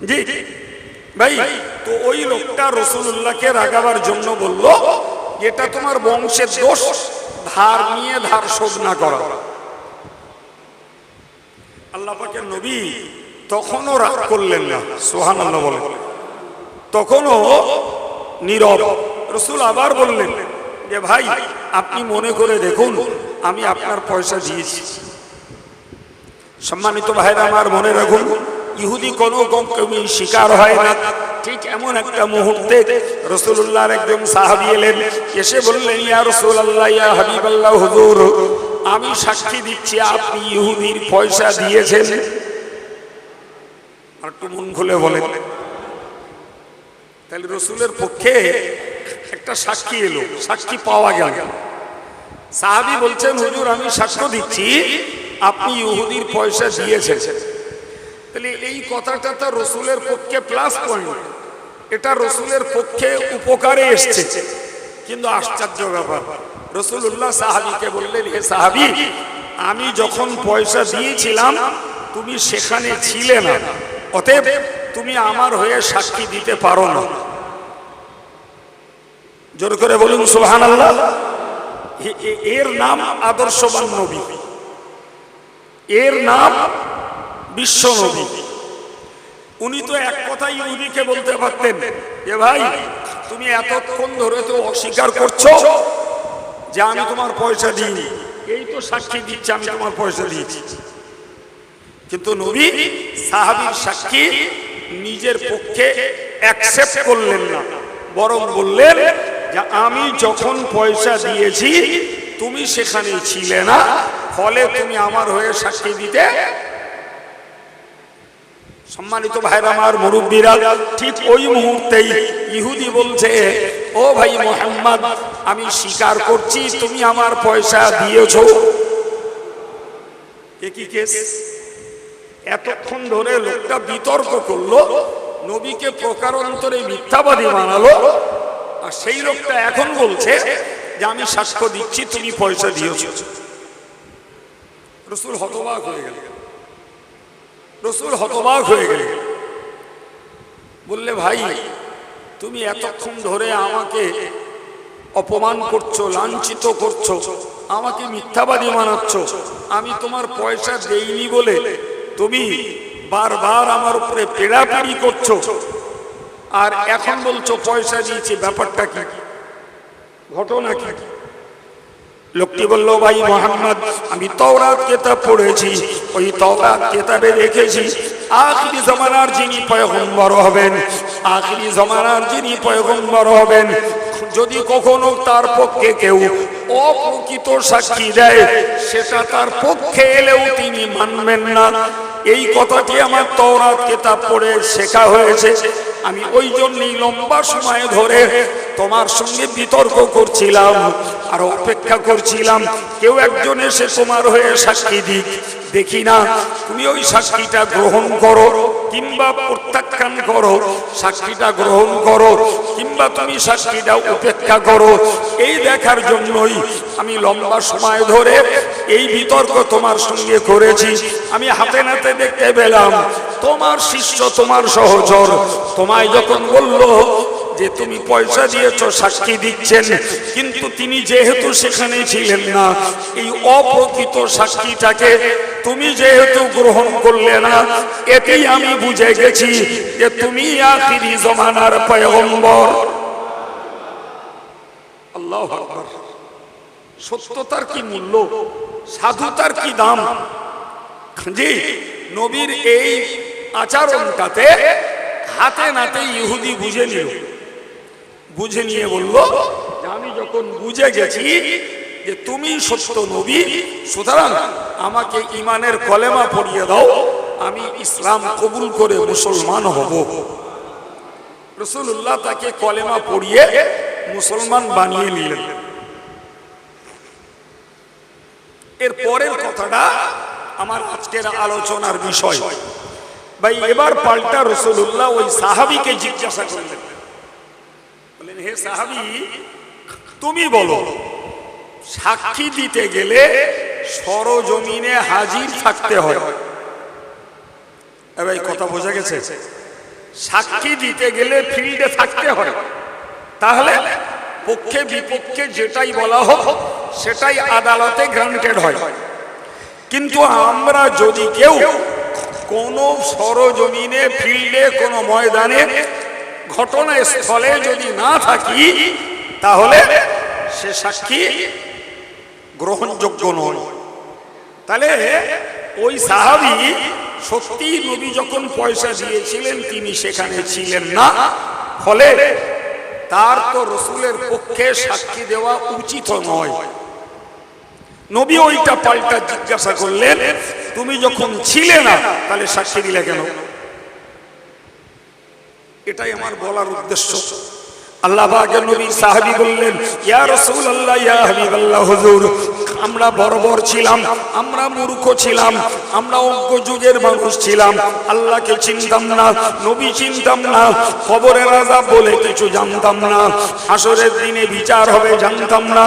জি ভাই, তো ওই লোকটা রাসূলুল্লাহকে রাগাবার জন্য বলল, এটা তোমার বংশের দোষ, ধার নিয়ে ধার শোধ না করা। আল্লাহ পাকের নবী তখনও রাগ করলেন না, সুবহানাল্লাহ বলেন, তখনও নীরব। রাসূল আবার বললেন যে ভাই, আপনি মনে করে দেখুন আমি আপনার পয়সা দিয়েছি। সম্মানিত ভাইরা আমার, মনে রাখুন, ইহুদি কোনো কমই শিকার হয় না। ঠিক এমন একটা মুহূর্তে রাসূলুল্লাহর একজন সাহাবী এলেন, এসে বললেন, ইয়া রাসূলুল্লাহ, ইয়া হাবিবাল্লাহ, হুজুর, আমি সাক্ষী দিচ্ছি আপনি ইহুদির পয়সা দিয়েছেন। আর একটু মন খুলে বলেন। তাহলে রাসূলের পক্ষে একটা সাক্ষী এলো, সাক্ষী পাওয়া গেল। সাহাবী বলছেন, হুজুর, আমি সাক্ষ্য দিচ্ছি আপনি ইহুদির পয়সা দিয়েছেন। তাহলে এই কথাটা তো রাসূলের পক্ষে প্লাস পয়েন্ট, এটা রাসূলের পক্ষে উপকারে এসেছে। কিন্তু আশ্চর্য ব্যাপার, রাসূলুল্লাহ সাহাবীকে বললেন, হে সাহাবী, আমি যখন পয়সা দিয়েছিলাম তুমি সেখানে ছিলে না, অতএব তুমি আমার হয়ে সাক্ষী দিতে পারো না। জোর করে বলুন সুবহানাল্লাহ। এর নাম আদর্শবান নবী, এর নাম বিশ্ব নবী। উনি তো এক কথাই ইহুদিকে বলতে পারতেন যে ভাই, তুমি এতক্ষণ ধরে তো অস্বীকার করছো যে আমি তোমার পয়সা দিইনি, এই তো সাক্ষী দিচ্ছে আমি তোমার পয়সা দিয়েছি। কিন্তু নবী সাহাবীর সাক্ষী নিজের পক্ষে অ্যাকসেপ্ট করলেন না, বরং বললেন যে আমি যখন পয়সা দিয়েছি তুমি সেখানে ছিলে না, ফলে তুমি আমার হয়ে সাক্ষী দিতে। সম্মানিত ভাইরা আমার, মুরব্বীরা, ঠিক ওই মুহূর্তেই ইহুদি বলছে, ও ভাই মুহাম্মদ, আমি স্বীকার করছি তুমি আমার পয়সা দিয়েছো। একই কেস। এতক্ষণ ধরে লোকটা বিতর্ক করলো, নবীকে প্রকারান্তরে মিথ্যাবাদী বানালো, আর সেই লোকটা এখন বলছে যে আমি সাক্ষ্য দিচ্ছি তুমি পয়সা দিয়েছো। রাসূল হতবাক হয়ে গেল, রাসূল হতবাক হয়ে গেল। বললে, ভাই, তুমি এতক্ষণ ধরে আমাকে অপমান করছো, লাঞ্ছিত করছো, আমাকে মিথ্যাবাদী বানাচ্ছ। আমি তোমার পয়সা দেইনি বলে তুমি বারবার আমার উপরে পেড়াপেড়ি করছো, আর এখন বলছো পয়সা দিয়েছি। ব্যাপারটা কি, ঘটনা কি? লোকটি বলল, ভাই মুহাম্মদ, আমি তাওরাত কিতাব পড়েছি, ওই তাওরাত কিতাবে দেখেছি আখিরি জামানার যিনি পয়গম্বর হবেন, আখিরি জামানার যিনি পয়গম্বর হবেন, যদি কখনো তার পক্ষে কেউ অপ্রকৃত সাক্ষী দেয়, সেটা তার পক্ষে এলেও তিনি মানবেন না। এই কথাটি আমার তাওরাত কিতাব পড়ে শেখা হয়েছে। আমি ওই জন্যই লম্বা সময় ধরে তোমার সঙ্গে বিতর্ক করছিলাম আর অপেক্ষা করছিলাম কেউ একজন এসে তোমার হয়ে সাক্ষী দিক। দেখি না তুমি ওই সাক্ষীটা গ্রহণ করো কিংবা প্রত্যাখ্যান করো, সাক্ষীটা গ্রহণ করো কিংবা তুমি সাক্ষীটা উপেক্ষা করো। এই দেখার জন্যই আমি লম্বা সময় ধরে এই বিতর্ক তোমার সঙ্গে করেছি। আমি হাতে নাতে দেখতে পেলাম তোমার শিষ্য, তোমার সহচর তোমায় যখন বলল যে তুমি পয়সা দিয়েছো, সাক্ষী দিচ্ছেন, কিন্তু তিনি যেহেতু সেখানে ছিলেন না, এই অপ্রকৃত সাক্ষীটাকে তুমি যেহেতু গ্রহণ করলে না, এতেই আমি বুঝে গেছি যে তুমি আখিরি জামানার পয়গম্বর। আল্লাহু আকবার। সত্যতার কি মূল্য, সাধুতার কি দাম। জি, নবীর এই আচরণটাতে হাতে নাতে ইহুদি বুঝে নিল, বুঝে নিয়ে বলল যে আমি যখন বুঝে গেছি যে তুমি সত্য নবী, সুতরাং আমাকে ঈমানের কলেমা পড়িয়ে দাও, আমি ইসলাম কবুল করে মুসলমান হব। রাসূলুল্লাহ তাকে কলেমা পড়িয়ে মুসলমান বানিয়ে নিলেন। এর পরের কথাটা আমার আজকের আলোচনার বিষয়। ভাই, এবার পাল্টা রাসূলুল্লাহ ওই সাহাবীকে জিজ্ঞাসা করলেন, বলেন, হে সাহাবী, তুমি বলো, সাক্ষী দিতে গেলে সরজমিনে হাজির থাকতে হয়। ভাই, কথা বোঝা গেছে? সাক্ষী দিতে গেলে ফিল্ডে থাকতে হয়, তাহলে পক্ষে বিপক্ষে যেটাই বলা হোক সেটাই আদালতে গ্রান্টেড হয়। কিন্তু আমরা যদি কেউ কোনো সরজমিনে ফিল্ডে কোনো ময়দানে ঘটনাস্থলে যদি না থাকি, তাহলে সে সাক্ষী গ্রহণযোগ্য নয়। তাহলে ওই সাহাবী সত্যি নবী যখন পয়সা দিয়েছিলেন তিনি সেখানে ছিলেন না, ফলে তার তো রসুলের পক্ষে সাক্ষী দেওয়া উচিত নয়। নবী ওইটা পাল্টা জিজ্ঞাসা করলেন, তুমি যখন ছিলে না তাহলে সাক্ষী দিলে কেন? এটাই আমার বলার উদ্দেশ্য। আল্লাহ পাকের নবী সাহাবী বললেন, ইয়া রাসূলুল্লাহ, ইয়া হাবিবাল্লাহ, হুজুর আমরা বর্বর ছিলাম, আমরা মূর্খ ছিলাম, আমরা অজ্ঞ যুগের মানুষ ছিলাম, আল্লাহকে চিনতাম না, নবী চিনতাম না, কবরের আযাব বলে কিছু জানতাম না, হাসরের দিনে বিচার হবে জানতাম না,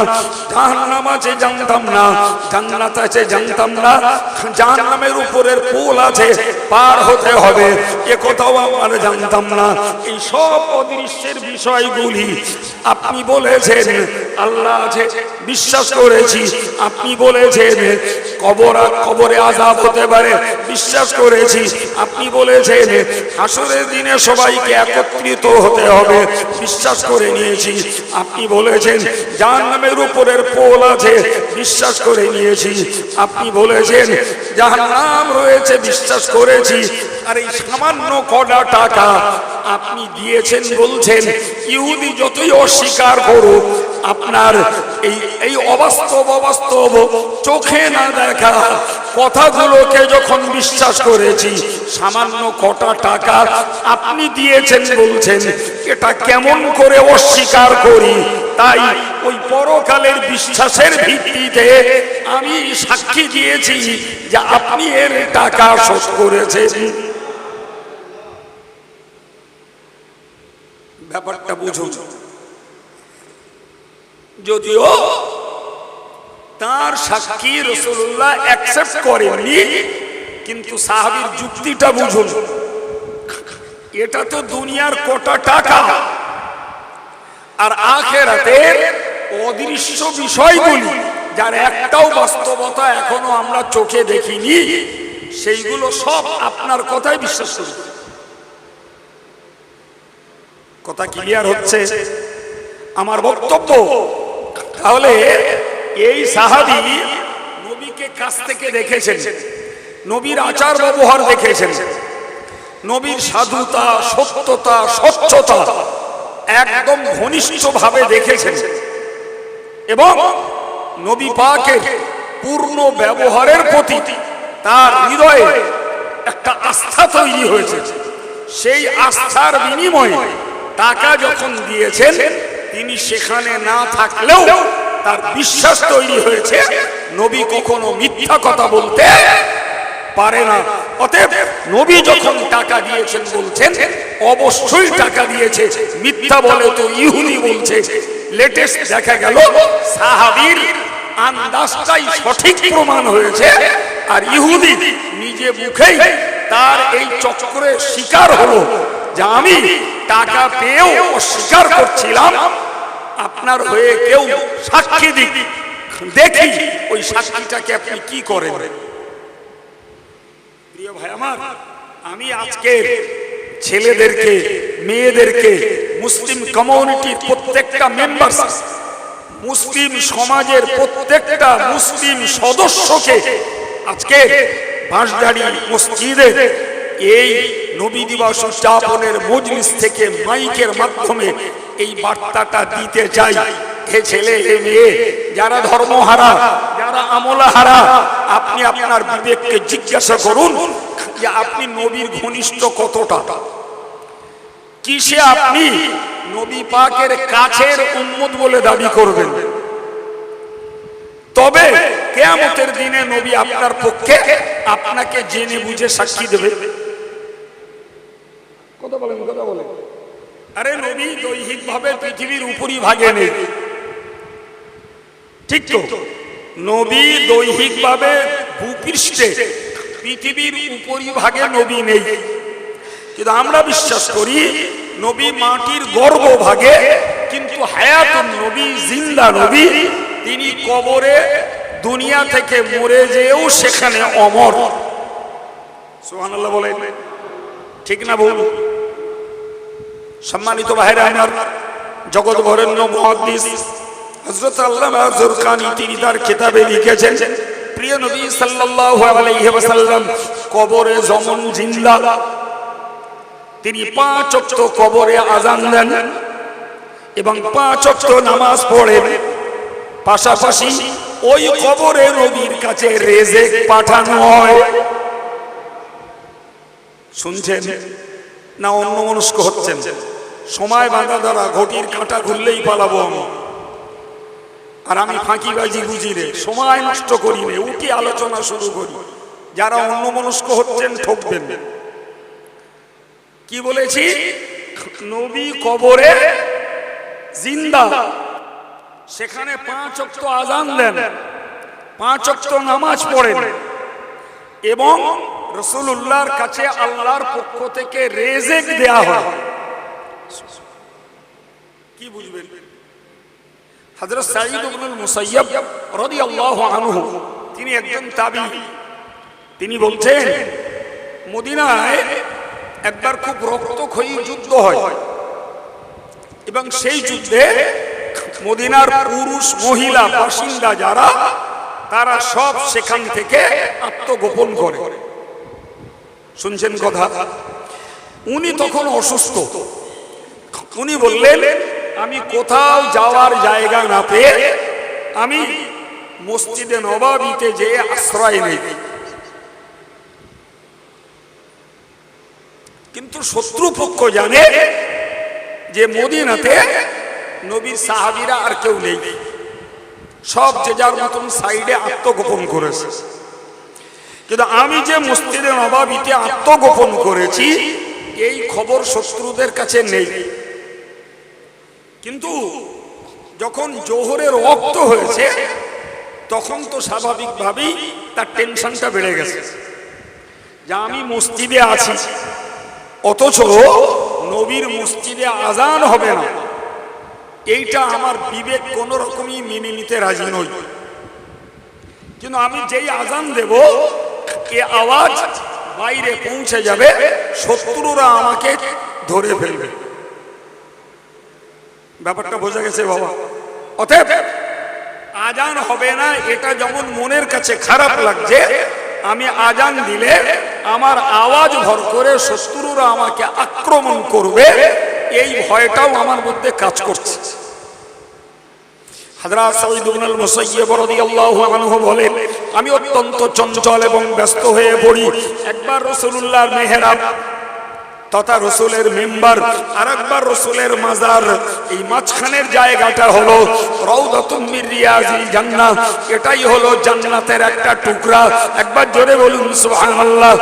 জাহান্নাম আছে জানতাম না, জান্নাত আছে জানতাম না, জাহান্নামের উপরের পুল আছে পার হতে হবে এ কথাও আমরা জানতাম না। এই সব অদৃশ্যের বিষয়গুলি আপনি বলেছেন আল্লাহ আছে বিশ্বাস করেছি, আপনি বলেছেন কবরে আযাব হতে পারে বিশ্বাস করেছি, আপনি বলেছেন হাসরের দিনে সবাইকে একত্রিত হতে হবে বিশ্বাস করে নিয়েছি, আপনি বলেছেন জাহান্নামের উপরের পোল আছে বিশ্বাস করে নিয়েছি, আপনি বলেছেন জাহান্নাম রয়েছে বিশ্বাস করেছি। আর এই সামান্য কটা টাকা আপনি দিয়েছেন বলছেন ইহুদি যতই অস্বীকার করুক, আপনার এই অবাস্তব চোখে না দেখা কথাগুলোকে যখন বিশ্বাস করেছি, সামান্য কটা টাকা আপনি দিয়েছেন বলছেন, এটা কেমন করে অস্বীকার করি? তাই ওই পরকালের বিশ্বাসের ভিত্তিতে আমি সাক্ষী দিয়েছি যে আপনি এর টাকা শোধ করেছেন। ব্যাপারটা বুঝুন। যদিও তার সাক্ষী রাসূলুল্লাহ অ্যাকসেপ্ট করেননি, কিন্তু সাহাবীর যুক্তিটা বুঝুন। এটা তো দুনিয়ার কটা টাকা, আর আখিরাতের অদৃশ্য বিষয়গুলি যার একটাও বাস্তবতা এখনো আমরা চোখে দেখিনি, সেইগুলো সব আপনার কথাই বিশ্বাস করি। কথা ক্লিয়ার হচ্ছে আমার বক্তব্য? তাহলে এই সাহাবী নবীকে কাছ থেকে দেখেছেন, নবীর আচার ব্যবহার দেখেছেন, নবীর সাধুতা, সত্যতা, স্বচ্ছতা একদম ঘনিষ্ঠভাবে দেখেছেন, এবং নবী পাকের পূর্ণ ব্যবহারের প্রতি তার হৃদয়ে একটা আস্থা তৈরি হয়েছে। সেই আস্থার বিনিময়ে টাকা যখন দিয়েছেন, তিনি সেখানে না থাকলেও তার বিশ্বাস তৈরি হয়েছে নবী কখনো মিথ্যা কথা বলতে পারে না। অতএব নবী যখন টাকা দিয়েছেন বলছেন অবশ্যই টাকা দিয়েছে, মিথ্যা বলে তো ইহুদি বলছে। লেটেস্ট দেখা গেল সাহাবীর আন্দাজটাই সঠিক প্রমাণ হয়েছে, আর ইহুদি নিজে মুখেই তার এই চক্রের শিকার হলো যে আমি টাকা পেয়েও অস্বীকার করছিলাম, আপনার হয়ে কেউ সাক্ষী দিক, দেখি ওই সাক্ষীটাকে আপনি কি করেন। প্রিয় ভাই আমার, আমি আজকে ছেলেদেরকে, মেয়েদেরকে, মুসলিম কমিউনিটির প্রত্যেকটা মেম্বার, মুসলিম সমাজের প্রত্যেকটা মুসলিম সদস্যকে আজকে বাঁশবাড়ি মসজিদে এই নবী দিবস উদযাপনের মজলিস থেকে মাইকের মাধ্যমে এই বার্তাটা দিতে চাই। হে ছেলে, হে মেয়ে, যারা ধর্মহারা, যারা আমলহারা, আপনি আপনার বিবেককে জিজ্ঞাসা করুন যে আপনি নবীর ঘনিষ্ঠ কতটা, কিসে আপনি নবী পাকের কাছের উম্মত বলে দাবি করবেন? তবে কিয়ামতের দিনে নবী আপনার পক্ষে আপনাকে জেনে বুঝে সাক্ষী দেবে। কথা বলেন, কথা বলেন। আরে নবী দৈহিকভাবে পৃথিবীর উপরিভাগে নেই, ঠিক তো? নবী দৈহিকভাবে ভূপৃষ্ঠে পৃথিবীর উপরিভাগে নবী নেই, কিন্তু আমরা বিশ্বাস করি নবী মাটির গর্ভভাগে, কিন্তু হায়াতুন নবী, জিন্দা নবী, তিনি কবরে দুনিয়া থেকে মরে যেও সেখানে অমর। সুবহানাল্লাহ বলেন, ঠিক না ভুল? সম্মানিত ভাইরা আমার, জগৎ বরেণ্য মুহাদ্দিস হযরত আল্লামা জুরকানি তিনি তার কিতাবে লিখেছেন, প্রিয় নবী সাল্লাল্লাহু আলাইহি ওয়াসাল্লাম কবরে যেমন জিন্দা, তিনি 5 ওয়াক্ত কবরে আযান দেন এবং 5 ওয়াক্ত নামাজ পড়েন। পাশাপাশি ওই কবরে নবীর কাছে রিজিক পাঠানো হয়। শুনছেন না অন্যমনস্ক হচ্ছেন? সময় বাঁধা দ্বারা ঘটির কাঁটা খুললেই পালাবো আমি, আর আমি ফাঁকিবাজি বুঝি রে, সময় নষ্ট করি রে, উঠি আলোচনা শুরু করি। যারা অন্যমনস্ক হচ্ছেন ঠকবেন। কি বলেছি? নবী কবরে জিন্দা, সেখানে 5 ওয়াক্ত আযান দেন, 5 ওয়াক্ত নামাজ পড়েন এবং রাসূলুল্লাহর কাছে আল্লাহর পক্ষ থেকে রিজিক দেয়া হয়। কি বুঝবেন? হযরত সাঈদ ইবনুল মুসাইয়্যিব রাদিয়াল্লাহু আনহু তিনি একজন তাবী, তিনি বলছেন মদিনায় একবার খুব রক্তক্ষয়ী যুদ্ধ হয় এবং সেই যুদ্ধে মদিনার পুরুষ মহিলা বাসিন্দা যারা, তারা সব সেখান থেকে আত্মগোপন করে। শুনছেন কথা? উনি তখন অসুস্থ। উনি বললেন, আমি কোথাও যাওয়ার জায়গা না পেয়ে আমি মসজিদে নববীতে যেয়ে আশ্রয় নেই। কিন্তু শত্রুপক্ষ জানে যে মদিনাতে নবীর সাহাবীরা আর কেউ নেই, সব যে যার মতন সাইডে আত্মগোপন করেছে। কিন্তু আমি যে মসজিদে নববীতে আত্মগোপন করেছি এই খবর শত্রুদের কাছে নেই। কিন্তু যখন জোহরের ওয়াক্ত হয়েছে তখন তো স্বাভাবিকভাবেই তার টেনশনটা বেড়ে গেছে যে আমি মসজিদে আছি, অথচ নবীর মসজিদে আযান হবে না। এইটা আমার বিবেক কোন রকমই মেনে নিতে রাজি নই। কিন্তু আমি যেই আযান দেব এ আওয়াজ বাইরে পৌঁছে যাবে, শত্রুরা আমাকে ধরে ফেলবে। ব্যাপারটা বোঝা গেছে বাবা? অতএব আযান হবে না এটা যেমন মনের কাছে খারাপ লাগছে, আমি আযান দিলে আমার আওয়াজ ভর করে শত্রুরা আমাকে আক্রমণ করবে এই ভয়টাও আমার মধ্যে কাজ করছে। হযরত সাঈদ ইবনুল মুসাইয়্যিব রাদিয়াল্লাহু আনহু বলেন, আমি অত্যন্ত চঞ্চল এবং ব্যস্ত হয়ে পড়ি। একবার রাসূলুল্লাহর মেহরাব তথা রসুলের মেম্বার, আর একবার রসুলের মাজার, এই মাঝখানের জায়গাটা হলো রাউদাতুম মির রিয়াজিল জান্নাহ। এটাই হলো জান্নাতের একটা টুকরা। একবার জোরে বলুন সুবহানাল্লাহ।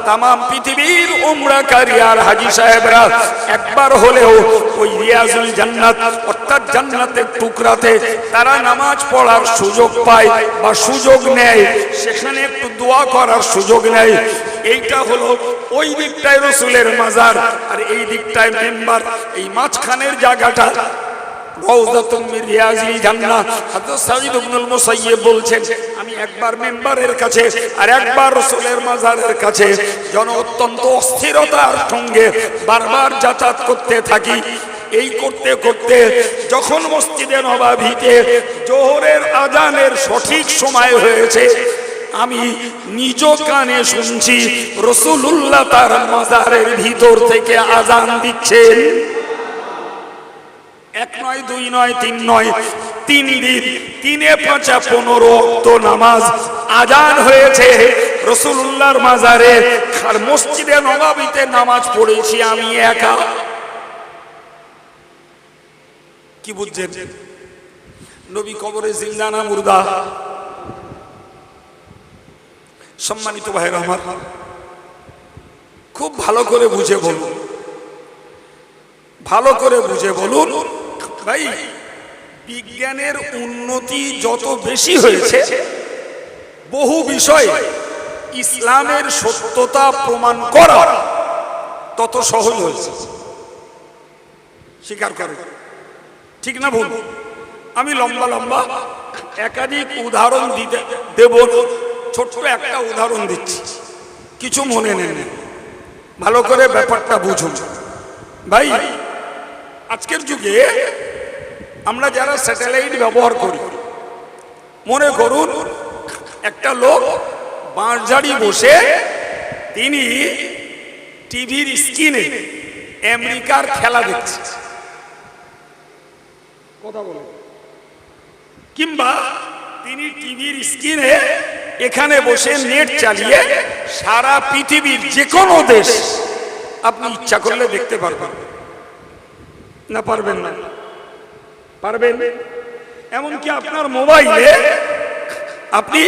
তাম পৃথিবীর উমরাকারী আর হাজী সাহেবরা একবার হলেও ওই রিয়াজুল জান্নাত অর্থাৎ জান্নাতের টুকরাতে তারা নামাজ পড়ার সুযোগ পায় বা সুযোগ নেয়, সেখানে একটু দোয়া করার সুযোগ নেয়। এইটা হলো ওই দিকটায় রসুলের মাজার আর এই দিকটায় মেম্বার। এই মাঝখানের জায়গাটা রাউদাতুম মির রিয়াজিল জান্নাহ। হযরত সাঈদ ইবনুল মুসাইয়্যিব বলছেন, আমি একবার মেম্বারের কাছে আর একবার রাসূলের মাজারের কাছে যেন অত্যন্ত অস্থিরতার সঙ্গে বারবার যাতায়াত করতে থাকি। এই করতে করতে যখন মসজিদে নববীতে জোহরের আযানের সঠিক সময় হয়েছে, আমি নিজ কানে শুনছি রাসূলুল্লাহ তার মাজারের ভিতর থেকে আযান দিচ্ছেন। এক নয়, দুই নয়, তিন নয়, 3 দিন, 3 5 15 ওয়াক্ত নামাজ আযান হয়েছে রাসূলুল্লাহর মাজারে। আর মসজিদে নববীতে নামাজ পড়েছি আমি একা। কি বুঝছেন? নবী কবরে জিন্দা না মুর্দা? সম্মানিত ভাইরা আমার, খুব ভালো করে বুঝে বলুন, ভালো করে বুঝে বলুন ভাই। বিজ্ঞানের উন্নতি যত বেশি হয়েছে, বহু বিষয় ইসলামের সত্যতা প্রমাণ করা তত সহজ হয়েছে। স্বীকার করে, ঠিক না ভুল? আমি লম্বা লম্বা একাধিক উদাহরণ দেব, ছোট্ট একটা উদাহরণ দিচ্ছি, কিছু মনে নেন, ভালো করে ব্যাপারটা বুঝুন। ভাই, আজকের যুগে আমরা যারা স্যাটেলাইট ব্যবহার করি, মনে করুন একটা লোক বাঁশঝাড়ি বসে তিনি টিভির স্ক্রিনে আমেরিকার খেলা দেখছে, কথা বলে, কিংবা তিনি টিভির স্ক্রিনে এখানে বসে নেট চালিয়ে সারা পৃথিবীর যে কোনো দেশ আপনি ইচ্ছা করলে দেখতে পারবেন না? পারবেন না? পারবেন। এমনকি আপনার মোবাইলে আপনি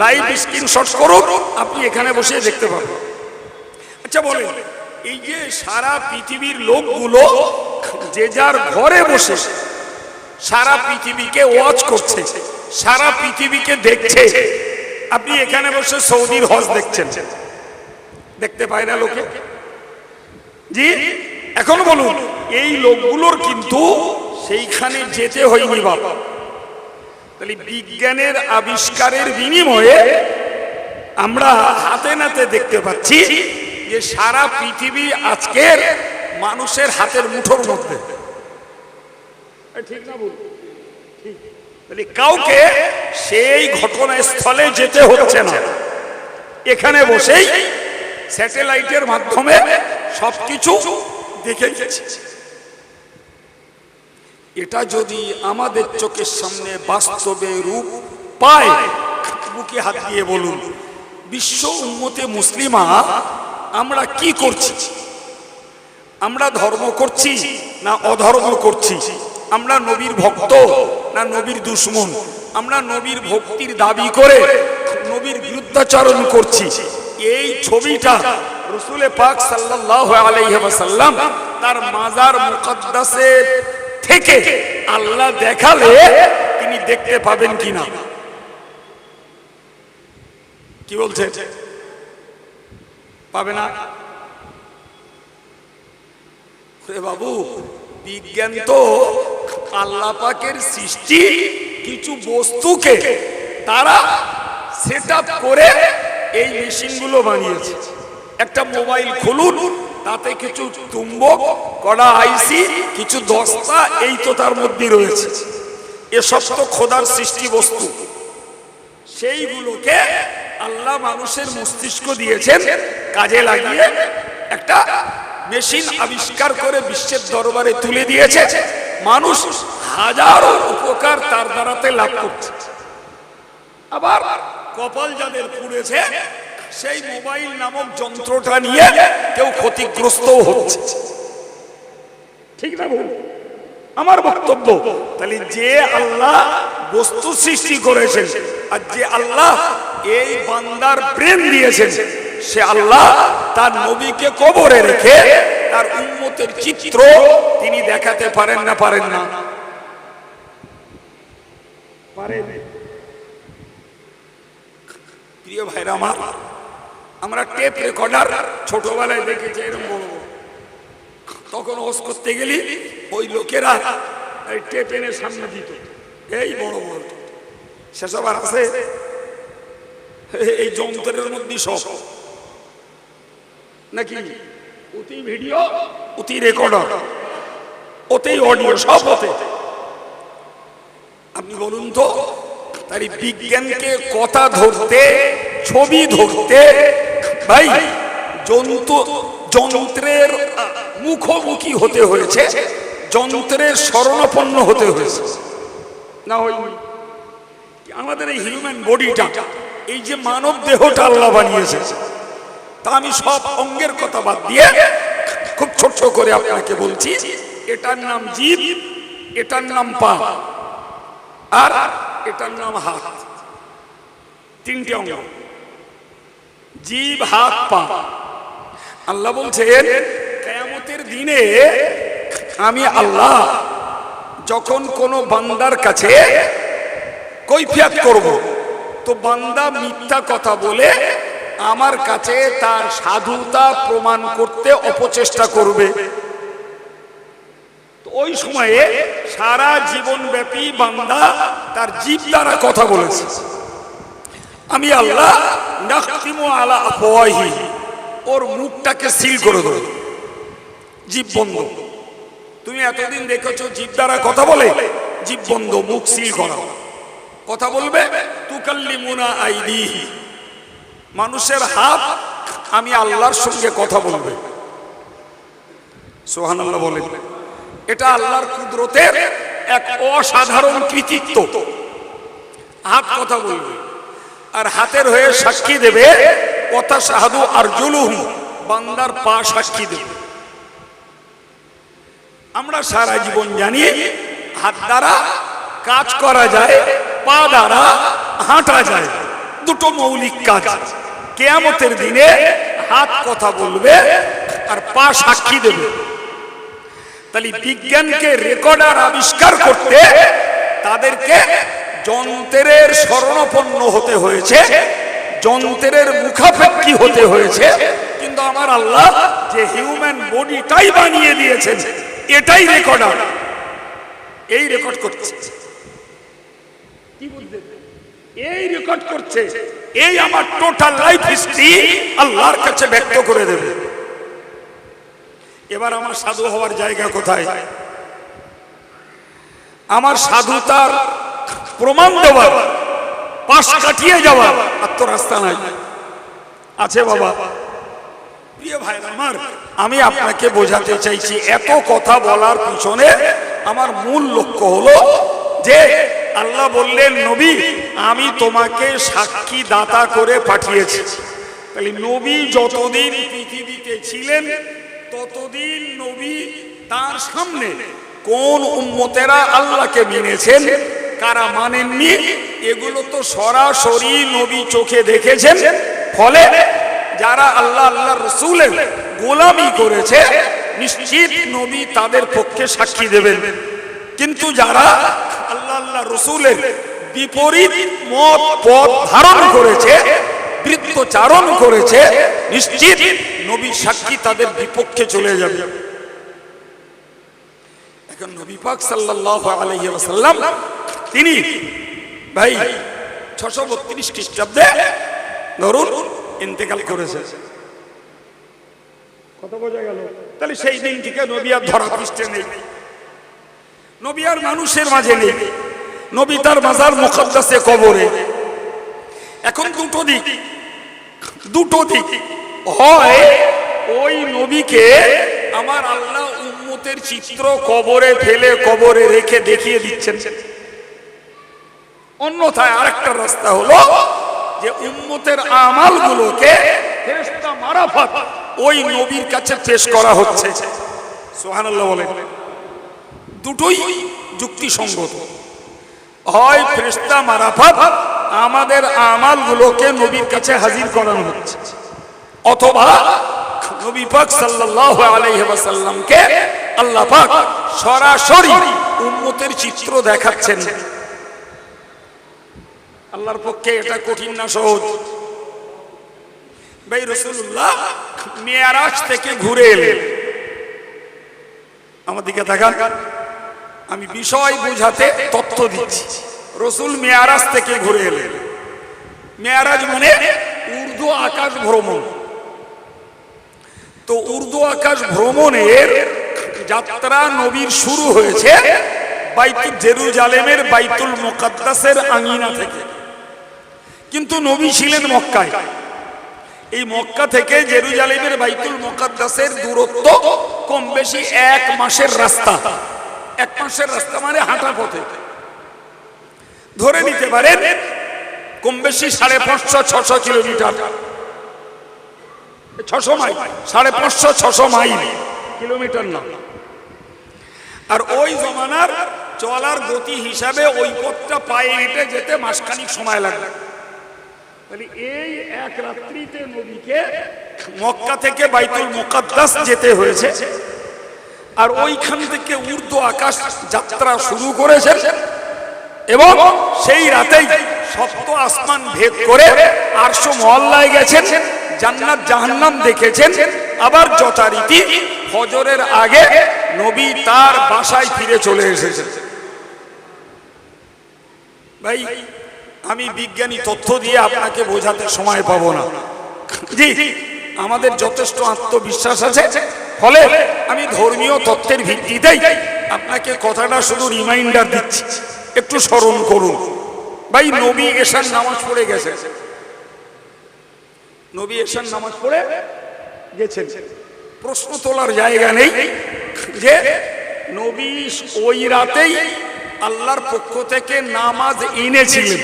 লাইভ স্ক্রিনশট করুন, আপনি এখানে বসে দেখতে পাবেন। আচ্ছা বলেন, এই যে সারা পৃথিবীর লোকগুলো যে যার ঘরে বসে সারা পৃথিবীকে ওয়াচ করছে, সারা পৃথিবীকে দেখছে, আপনি এখানে বসে সৌদির হজ দেখছেন, দেখতে পায় না লোকে? জি, এখন বলুন, এই লোকগুলোর কিন্তু সেইখানে যেতে হয়নি বাবা। তাহলে বিজ্ঞানের আবিষ্কারের বিনিময়ে আমরা হাতে নাতে দেখতে পাচ্ছি যে সারা পৃথিবী আজকের মানুষের হাতের মুঠোর মধ্যে, ঠিক না বল? তাহলে কাউকে সেই ঘটনাস্থলে যেতে হচ্ছে না, এখানে বসেই স্যাটেলাইটের মাধ্যমে সবকিছু দেখে গেছে। এটা যদি আমাদের চোখের সামনে বাস্তবে রূপ পায়, বুকে হাত দিয়ে বলুন, বিশ্ব উম্মতে মুসলিমা আমরা কি করছি? আমরা ধর্ম করছি না অধর্ম করছি? আমরা নবীর ভক্ত না নবীর দুশমন? আমরা নবীর ভক্তির দাবি করে নবীর বিরুদ্ধাচরণ করছি? এই ছবিটা রাসূল পাক সাল্লাল্লাহু আলাইহি ওয়াসাল্লাম তার মাজার মুকদ্দাসে থেকে আল্লাহ দেখালে তিনি দেখতে পাবেন কিনা? কি বলছে? পাবে না? বাবু, বিজ্ঞান তো আল্লাহ পাকের সৃষ্টি কিছু বস্তুকে তারা সেট আপ করে এই মেশিনগুলো বানিয়েছে। একটা মোবাইল খুলুন, তাতে কিছু চুম্বক, কড়া আইসি, কিছু দস্তা, এই তো তার মধ্যে রয়েছে। এসব তো খোদার সৃষ্টি বস্তু। সেইগুলোকে আল্লাহ মানুষের মস্তিষ্ক দিয়েছেন, কাজে লাগিয়ে একটা মেশিন আবিষ্কার করে বিশ্বের দরবারে তুলে দিয়েছে। মানুষ হাজারো উপকার তার দ্বারাতে লাভ করছে। আবার কপাল যাদের পুড়েছে, সেই মোবাইল নামক যন্ত্রটা নিয়ে কেউ ক্ষতিগ্রস্ত হচ্ছে, ঠিক না? আমার বক্তব্য, তাহলে যে আল্লাহ বস্তু সৃষ্টি করেছেন আর যে আল্লাহ এই বান্দার ব্রেন দিয়েছেন, সে আল্লাহ তার নবীকে কবরে রেখে তার উম্মতের চিত্র তিনি দেখাতে পারেন না? পারেন না? পারেন। প্রিয় ভাইরা আমার, আমরা টেপ রেকর্ডার ছোটবেলায় দেখেছি এরকম বড় বড়, তখন ওয়াজ করতে গেলি ওই লোকেরা এই টেপ এনে সামনে দিত, এই বড় বড়। সেসব আর আছে? এই যন্ত্রের মধ্যে সব নাকি? অতি ভিডিও, অতি রেকর্ডার, ওতেই অডিও, সব ওতে। আপনি বলুন তো, তাই বিজ্ঞানকে কথা ধরতে, ছবি ধরতে ভাই যন্ত্রের মুখোমুখি হতে হয়েছে, যন্ত্রের শরণাপন্ন হতে হয়েছে না? ওই আমাদের এই হিউম্যান বডিটা, এই যে মানব দেহটা আল্লাহ বানিয়েছে, তা আমি সব অঙ্গের কথা বাদ দিয়ে খুব ছোট্ট করে আপনাকে বলছি। এটার নাম জিভ, এটার নাম পা, আর এটার নাম হাত। তিনটে অঙ্গ, জিভ, হাত, পা। আল্লাহ বলছেন কিয়ামতের দিনে আমি আল্লাহ যখন কোন বান্দার কাছে কৈফিয়ত করব, তো বান্দা মিথ্যা কথা বলে আমার কাছে তার সাধুতা প্রমাণ করতে অপচেষ্টা করবে। ওই সময়ে সারা জীবনব্যাপী বান্দা তার জিভ দ্বারা কথা বলেছে। আমি আল্লাহ নাখতিমু আলা আফওয়াহি, ওর মুখটাকে সিল করে দেব, জিভ বন্ধ। তুমি এতদিন দেখেছো জিভ দ্বারা কথা বলে, জিভ বন্ধ, মুখ সিল করা। কথা বলবে তুকাল্লিমুনা আইদিহি, মানুষের হাত আমি আল্লাহর সঙ্গে কথা বলবে। সুবহানাল্লাহ বলেন। এটা আল্লাহর কুদরতের এক অসাধারণ কৃতিত্ব। হাত কথা বলবে, আর হাতের হয়ে সাক্ষী দেবে কথা শাহাদু আরজুলুহুম, বান্দার পা সাক্ষী দেবে। আমরা সারা জীবন জানি হাত দ্বারা কাজ করা যায়, পা দ্বারা হাঁটা যায়, দুটো মৌলিক কাজ। কিয়ামতের দিনে হাত কথা বলবে আর পা সাক্ষী দেবে। তাহলে বিজ্ঞানকে রেকর্ডার আবিষ্কার করতে তাদেরকে যন্ত্রের শরণাপন্ন হতে হয়েছে, যন্ত্রের মুখাপেক্ষী হতে হয়েছে। কিন্তু আমার আল্লাহ যে হিউম্যান বডিটাই বানিয়ে দিয়েছেন, এটাই রেকর্ডার, এই রেকর্ড করছে। কি বুঝলেন? এই রেকর্ড করছে, এই আমার টোটাল লাইফ হিস্ট্রি আল্লাহর কাছে ব্যক্ত করে দেবে। এবার আমার সাধু হওয়ার জায়গা কোথায়? আমার সাধুতার প্রমাণ দেওয়ার, পাশ কাটিয়ে যাওয়ার আর তো রাস্তা নাই। আছে বাবা। প্রিয় ভাই আমার, আমি আপনাকে বোঝাতে চাইছি, এত কথা বলার পিছনে আমার মূল লক্ষ্য হলো যে আল্লাহ বললেন, নবী আমি তোমাকে সাক্ষী দাতা করে পাঠিয়েছি। তাহলে নবী যতদিন পৃথিবীতে ছিলেন ততদিন নবী তার সামনে কোন উম্মতেরা আল্লাহকে মেনেছেন, কারা মানেননি, এগুলো তো সরাসরি নবী চোখে দেখেছেন। ফলে যারা আল্লাহ আল্লাহ রসুলের গোলামি করেছে, নিশ্চিত নবী তাদের পক্ষে সাক্ষী দেবেন। কিন্তু যারা আল্লাহ আল্লাহ রসুলের বিপরীত মত পথ ধারণ করেছে, বৃত্তচারণ করেছে, নিশ্চিত নবী সাক্ষী তাদের বিপক্ষে চলে যাবে। এখন নবী পাক সাল্লাল্লাহু আলাইহি ওয়াসাল্লাম তিনি ভাই 632 খ্রিস্টাব্দে ধরুন ইন্তেকাল করেছে। কত বোঝা গেল? তাহলে সেই দিন থেকে নবী আর ধরা পৃষ্ঠে নেই, নবী আর মানুষের মাঝে নেই, নবী তার মাজার মুকদ্দাসে কবরে। এখন দুটো দিক হয়, ওই নবীকে আমার আল্লাহ উম্মতের চিত্র কবরে ফেলে কবরে রেখে দেখিয়ে দিচ্ছেন। অন্যথায় আরেকটা রাস্তা হলো যে উম্মতের আমালগুলোকে ফেরেশতা মারফত ওই নবীর কাছে পেশ করা হচ্ছে। সুবহানাল্লাহ বলেন। দুটোই যুক্তিসঙ্গত। হয় ফেরেশতা মারফত আমাদের আমালগুলোকে নবীর কাছে হাজির করানো হচ্ছে, অথবা নবী পাক সাল্লাল্লাহু আলাইহি ওয়াসাল্লামকে আল্লাহ পাক সরাসরি উম্মতের চিত্র দেখাচ্ছেন। আল্লাহর পক্ষে এটা কঠিন না সহজ? ভাই রাসূলুল্লাহ মিরাজ থেকে ঘুরে এলেন। আমার দিকে তাকান, আমি বিষয় বোঝাতে তথ্য দিচ্ছি। রাসূল মিরাজ থেকে ঘুরে এলেন। মিরাজ মানে ঊর্ধ্ব আকাশ ভ্রমণ। তো ঊর্ধ্ব আকাশ ভ্রমণের যাত্রা নবীর শুরু হয়েছে বাইতুল জেরুজালেমের বাইতুল মুকাদ্দাসের আঙিনা থেকে। কিন্তু নবী ছিলেন মক্কায়। এই মক্কা থেকে জেরুজালেমের বাইতুল মুকাদ্দাসের দূরত্ব কম বেশি 1 মাসের রাস্তা। 1 মাসের রাস্তা মানে হাঁটা পথে ধরে নিতে পারেন কম বেশি 550-600 কিলোমিটার, 600 মাইল, 550-600 মাইল, কিলোমিটার না। আর ওই জমানার চলার গতি হিসাবে ওই পথটা পায়ে হেঁটে যেতে মাসখানিক সময় লাগবে। এই এক রাত্রিতে নবীকে মক্কা থেকে বাইতুল মুকাদ্দাস যেতে হয়েছে। আর ওইখান থেকে ঊর্ধ্ব আকাশ যাত্রা শুরু করেছেন এবং সেই রাতেই সপ্ত আসমান ভেদ করে আরশ মহল্লায় গেছেন, জান্নাত জাহান্নাম দেখেছেন। আবার যথারীতি ফজরের আগে নবী তার বাসায় ফিরে চলে এসেছেন। ভাই, আমি বিজ্ঞানী তথ্য দিয়ে আপনাকে বোঝাতে সময় পাবো না। জি, আমাদের যথেষ্ট আত্মবিশ্বাস আছে, ফলে আমি ধর্মীয় তথ্যের ভিত্তিতেই আপনাকে কথাটা শুধু রিমাইন্ডার দিচ্ছি, একটু স্মরণ করুন। ভাই, নবী এশার নামাজ পড়ে গেছেন, নবী এশার নামাজ পড়ে গেছেন। প্রশ্ন তোলার জায়গা নেই যে নবী ওই রাতেই আল্লাহর পক্ষ থেকে নামাজ এনেছিলেন,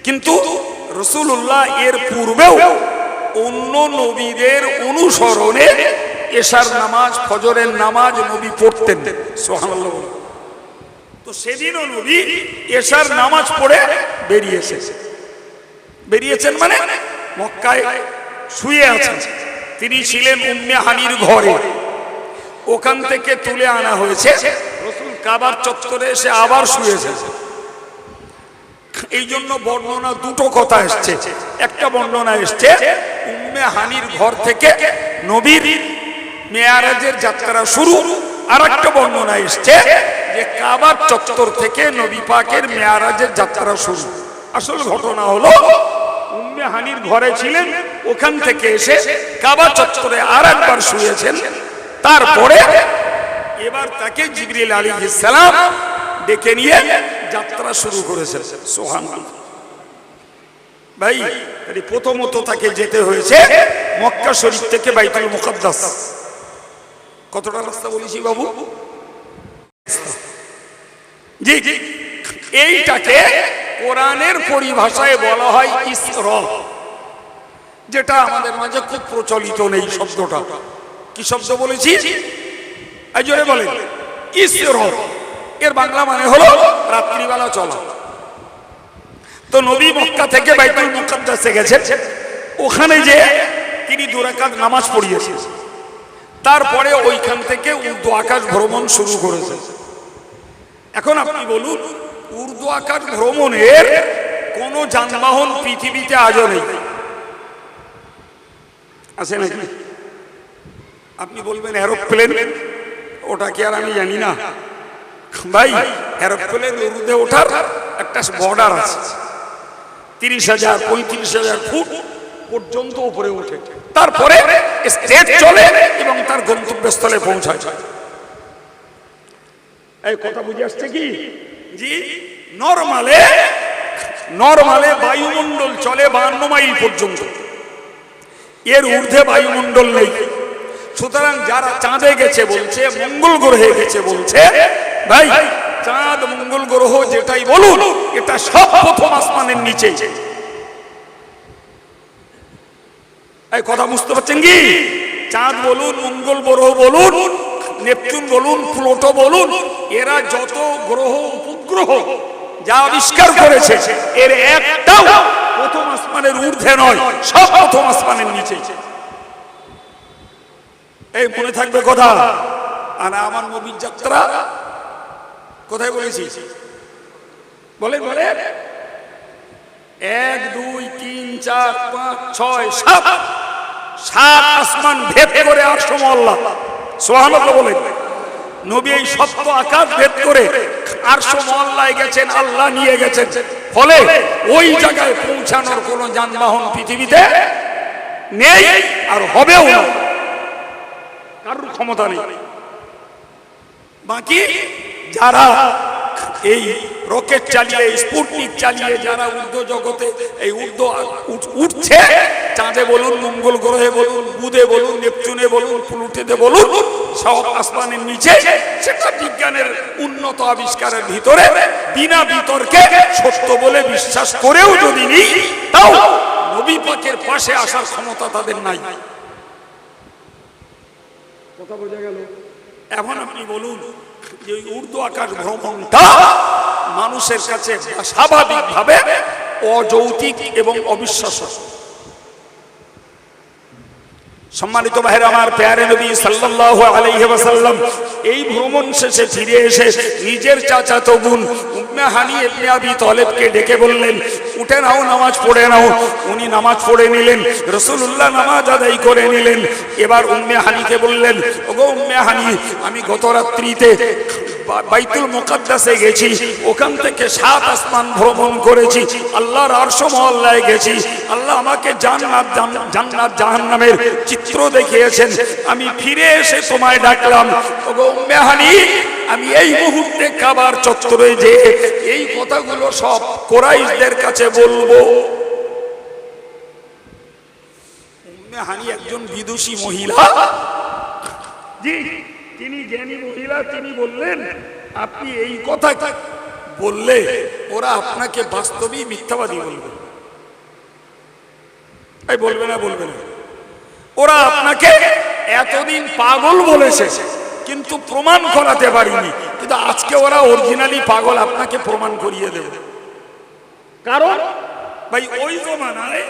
কিন্তু রাসূলুল্লাহ এর পূর্বেও অন্য নবীদের অনুসরণে এশার নামাজ, ফজরের নামাজ নবী পড়তেন। সুবহানাল্লাহ। তো সেদিনও নবী এশার নামাজ পড়ে বেরিয়েছেন মানে মক্কায় শুয়ে আছেন। তিনি ছিলেন উম্মে হানির ঘরে, ওখান থেকে তুলে আনা হয়েছে, রাসূল কাবার চত্বরে এসে আবার শুয়েছেন। এই জন্য বর্ণনা দুটো কথা এসছে। একটা বর্ণনা এসছে উম্মে হানির ঘর থেকে নবীর মেয়ারাজের যাত্রা শুরু, আর একটা বর্ণনা এসছে যে কাবার চত্বর থেকে নবী পাকের মেয়ারাজের যাত্রা শুরু। আসল ঘটনা হলো উম্মে হানির ঘরে ছিলেন, ওখান থেকে এসে কাবা চত্বরে আর একবার শুয়েছেন। তারপরে এবার তাকে জিবরিল আলাইহিস সালাম ডেকে নিয়ে যাত্রা শুরু করেছেন। সুবহানাল্লাহ। ভাই, প্রথমত তাকে যেতে হয়েছে মক্কা শরীফ থেকে বাইতুল মুকাদ্দাস। কতটা রাস্তা বলেছি বাবু? জি, এইটাকে কোরআনের পরিভাষায় বলা হয় ইসরা, যেটা আমাদের মাঝে খুব প্রচলিত নেই শব্দটা। কি শব্দ বলেছি? এই জোরে বলেন, ইসরা। এর বাংলা মানে হলো রাত্রিবেলা চলা। তো নবী মক্কা থেকে বাইতুল মুকাদ্দাসে গেছেন, ওখানে যে তিনি 2 রাকাত নামাজ পড়িয়েছেন। তারপরে ওইখান থেকে উর্দু আকাশ ভ্রমণ শুরু করেছেন। এখন আপনি বলুন, উর্দু আকাশ ভ্রমণের কোন যানবাহন পৃথিবীতে আজও নেই, আছে নাকি? আপনি বলবেন এরোপ্লেন, ওটা কি আর আমি জানি না? ভাই, এরোপ্লেন উর্দে ওঠার একটা বর্ডার আছে, 30,000 35,000 ফুট পর্যন্ত উপরে ওঠে, তারপরে স্টেজ চলে এবং তার গন্তব্যস্থলে পৌঁছায়। এই কথা বুঝে আসছে কি? জি, নরমালে বায়ুমণ্ডল চলে 52 মাইল পর্যন্ত, এর ঊর্ধ্বে বায়ুমণ্ডল নেই। সুতরাং যারা চাঁদে গেছে বলছে, মঙ্গল গ্রহে গেছে বলছে, ভাই চাঁদ মঙ্গল গ্রহ যেটাই বলুন, এটা সব প্রথম আসমানের নিচে। এই কথা বুঝতে পারছেন কি? চাঁদ বলুন, মঙ্গল গ্রহ বলুন, নেপচুন বলুন, প্লুটো বলুন, এরা যত গ্রহ উপগ্রহ যা আবিষ্কার করেছে, এর একটাও প্রথম আসমানের ঊর্ধ্বে নয়, সব প্রথম আসমানের নিচে। এই মনে থাকবে কথা। আর আমার নবীর যাত্রা কোথায় বলেছি? বলেন বলেন। 1 2 3 4 5 6 7 আসমান ভেদ করে আরশ মহল্লা। সুবহানাল্লাহ বলেন। নবী এই সপ্ত আকাশ ভেদ করে আরশ মহল্লায় গেছেন, আল্লাহ নিয়ে গেছেন। ফলে ওই জায়গায় পৌঁছানোর কোনো যানবাহন পৃথিবীতে নেই, আর হবেও না, কারোর ক্ষমতা নেই। বাকি যারা এই রকেট চালিয়ে, স্পুটনিক চালিয়ে যারা ঊর্ধ্ব জগতে এই উঠছে, চাঁদে বলুন, মঙ্গল গ্রহে বলুন, বুধে বলুন, নেপচুনে বলুন, প্লুটোতে বলুন, সব আসমানের নিচে, সেটা বিজ্ঞানের উন্নত আবিষ্কারের ভিতরে বিনা বিতর্কে সত্য বলে বিশ্বাস করেও যদি নেই, তাও নবী পাকের পাশে আসার ক্ষমতা তাদের নাই। কথা বোঝা গেল? এখন আপনি বলুন যে উর্দু আকাশ ভ্রমণটা মানুষের কাছে স্বাভাবিকভাবে অযৌক্তিক এবং অবিশ্বাস্য। সম্মানিত ভাইরা আমার, প্যারে নবী সাল্লাল্লাহু আলাইহি ওয়াসাল্লাম এই ভ্রমণ শেষে ফিরে এসে নিজের চাচাতো বোন উম্মে হানি ইবনে আবি তালেবকে ডেকে বললেন, উঠে নাও, নামাজ পড়ে নাও। উনি নামাজ পড়ে নিলেন, রাসূলুল্লাহ নামাজ আদায় করে নিলেন। এবার উম্মে হানিকে বললেন, ওগো উম্মে হানি, আমি গত রাত্রিতে বাইতুল মুকাদ্দাসে গেছি, ওখান থেকে 7 আসমান ভ্রমণ করেছি, আল্লাহর আরশ মহল্লায় গেছি, আল্লাহ আমাকে জান্নাত জাহান্নামের চিত্র দেখিয়েছেন, আমি ফিরে এসে তোমায় ডাকলাম। ওগো উম্মে হানি, আমি এই মুহূর্তে কাবার চত্বরে যে এই কথাগুলো সব কুরাইশদের কাছে বলবো। উম্মে হানি একজন বিদুষী মহিলা, জি, তিনি জ্ঞানী মহিলা। তিনি বললেন, আপনি এই কথা বললে ওরা আপনাকে বাস্তবিক মিথ্যাবাদী বলবে। এই বলবে না, বলবে না, ওরা আপনাকে এতদিন পাগল বলেছে কিন্তু প্রমাণ করাতে পারিনি, কিন্তু আজকে ওরা অরিজিনালি পাগল আপনাকে প্রমাণ করিয়ে দেবে। কারণ ভাই ওই জমানায়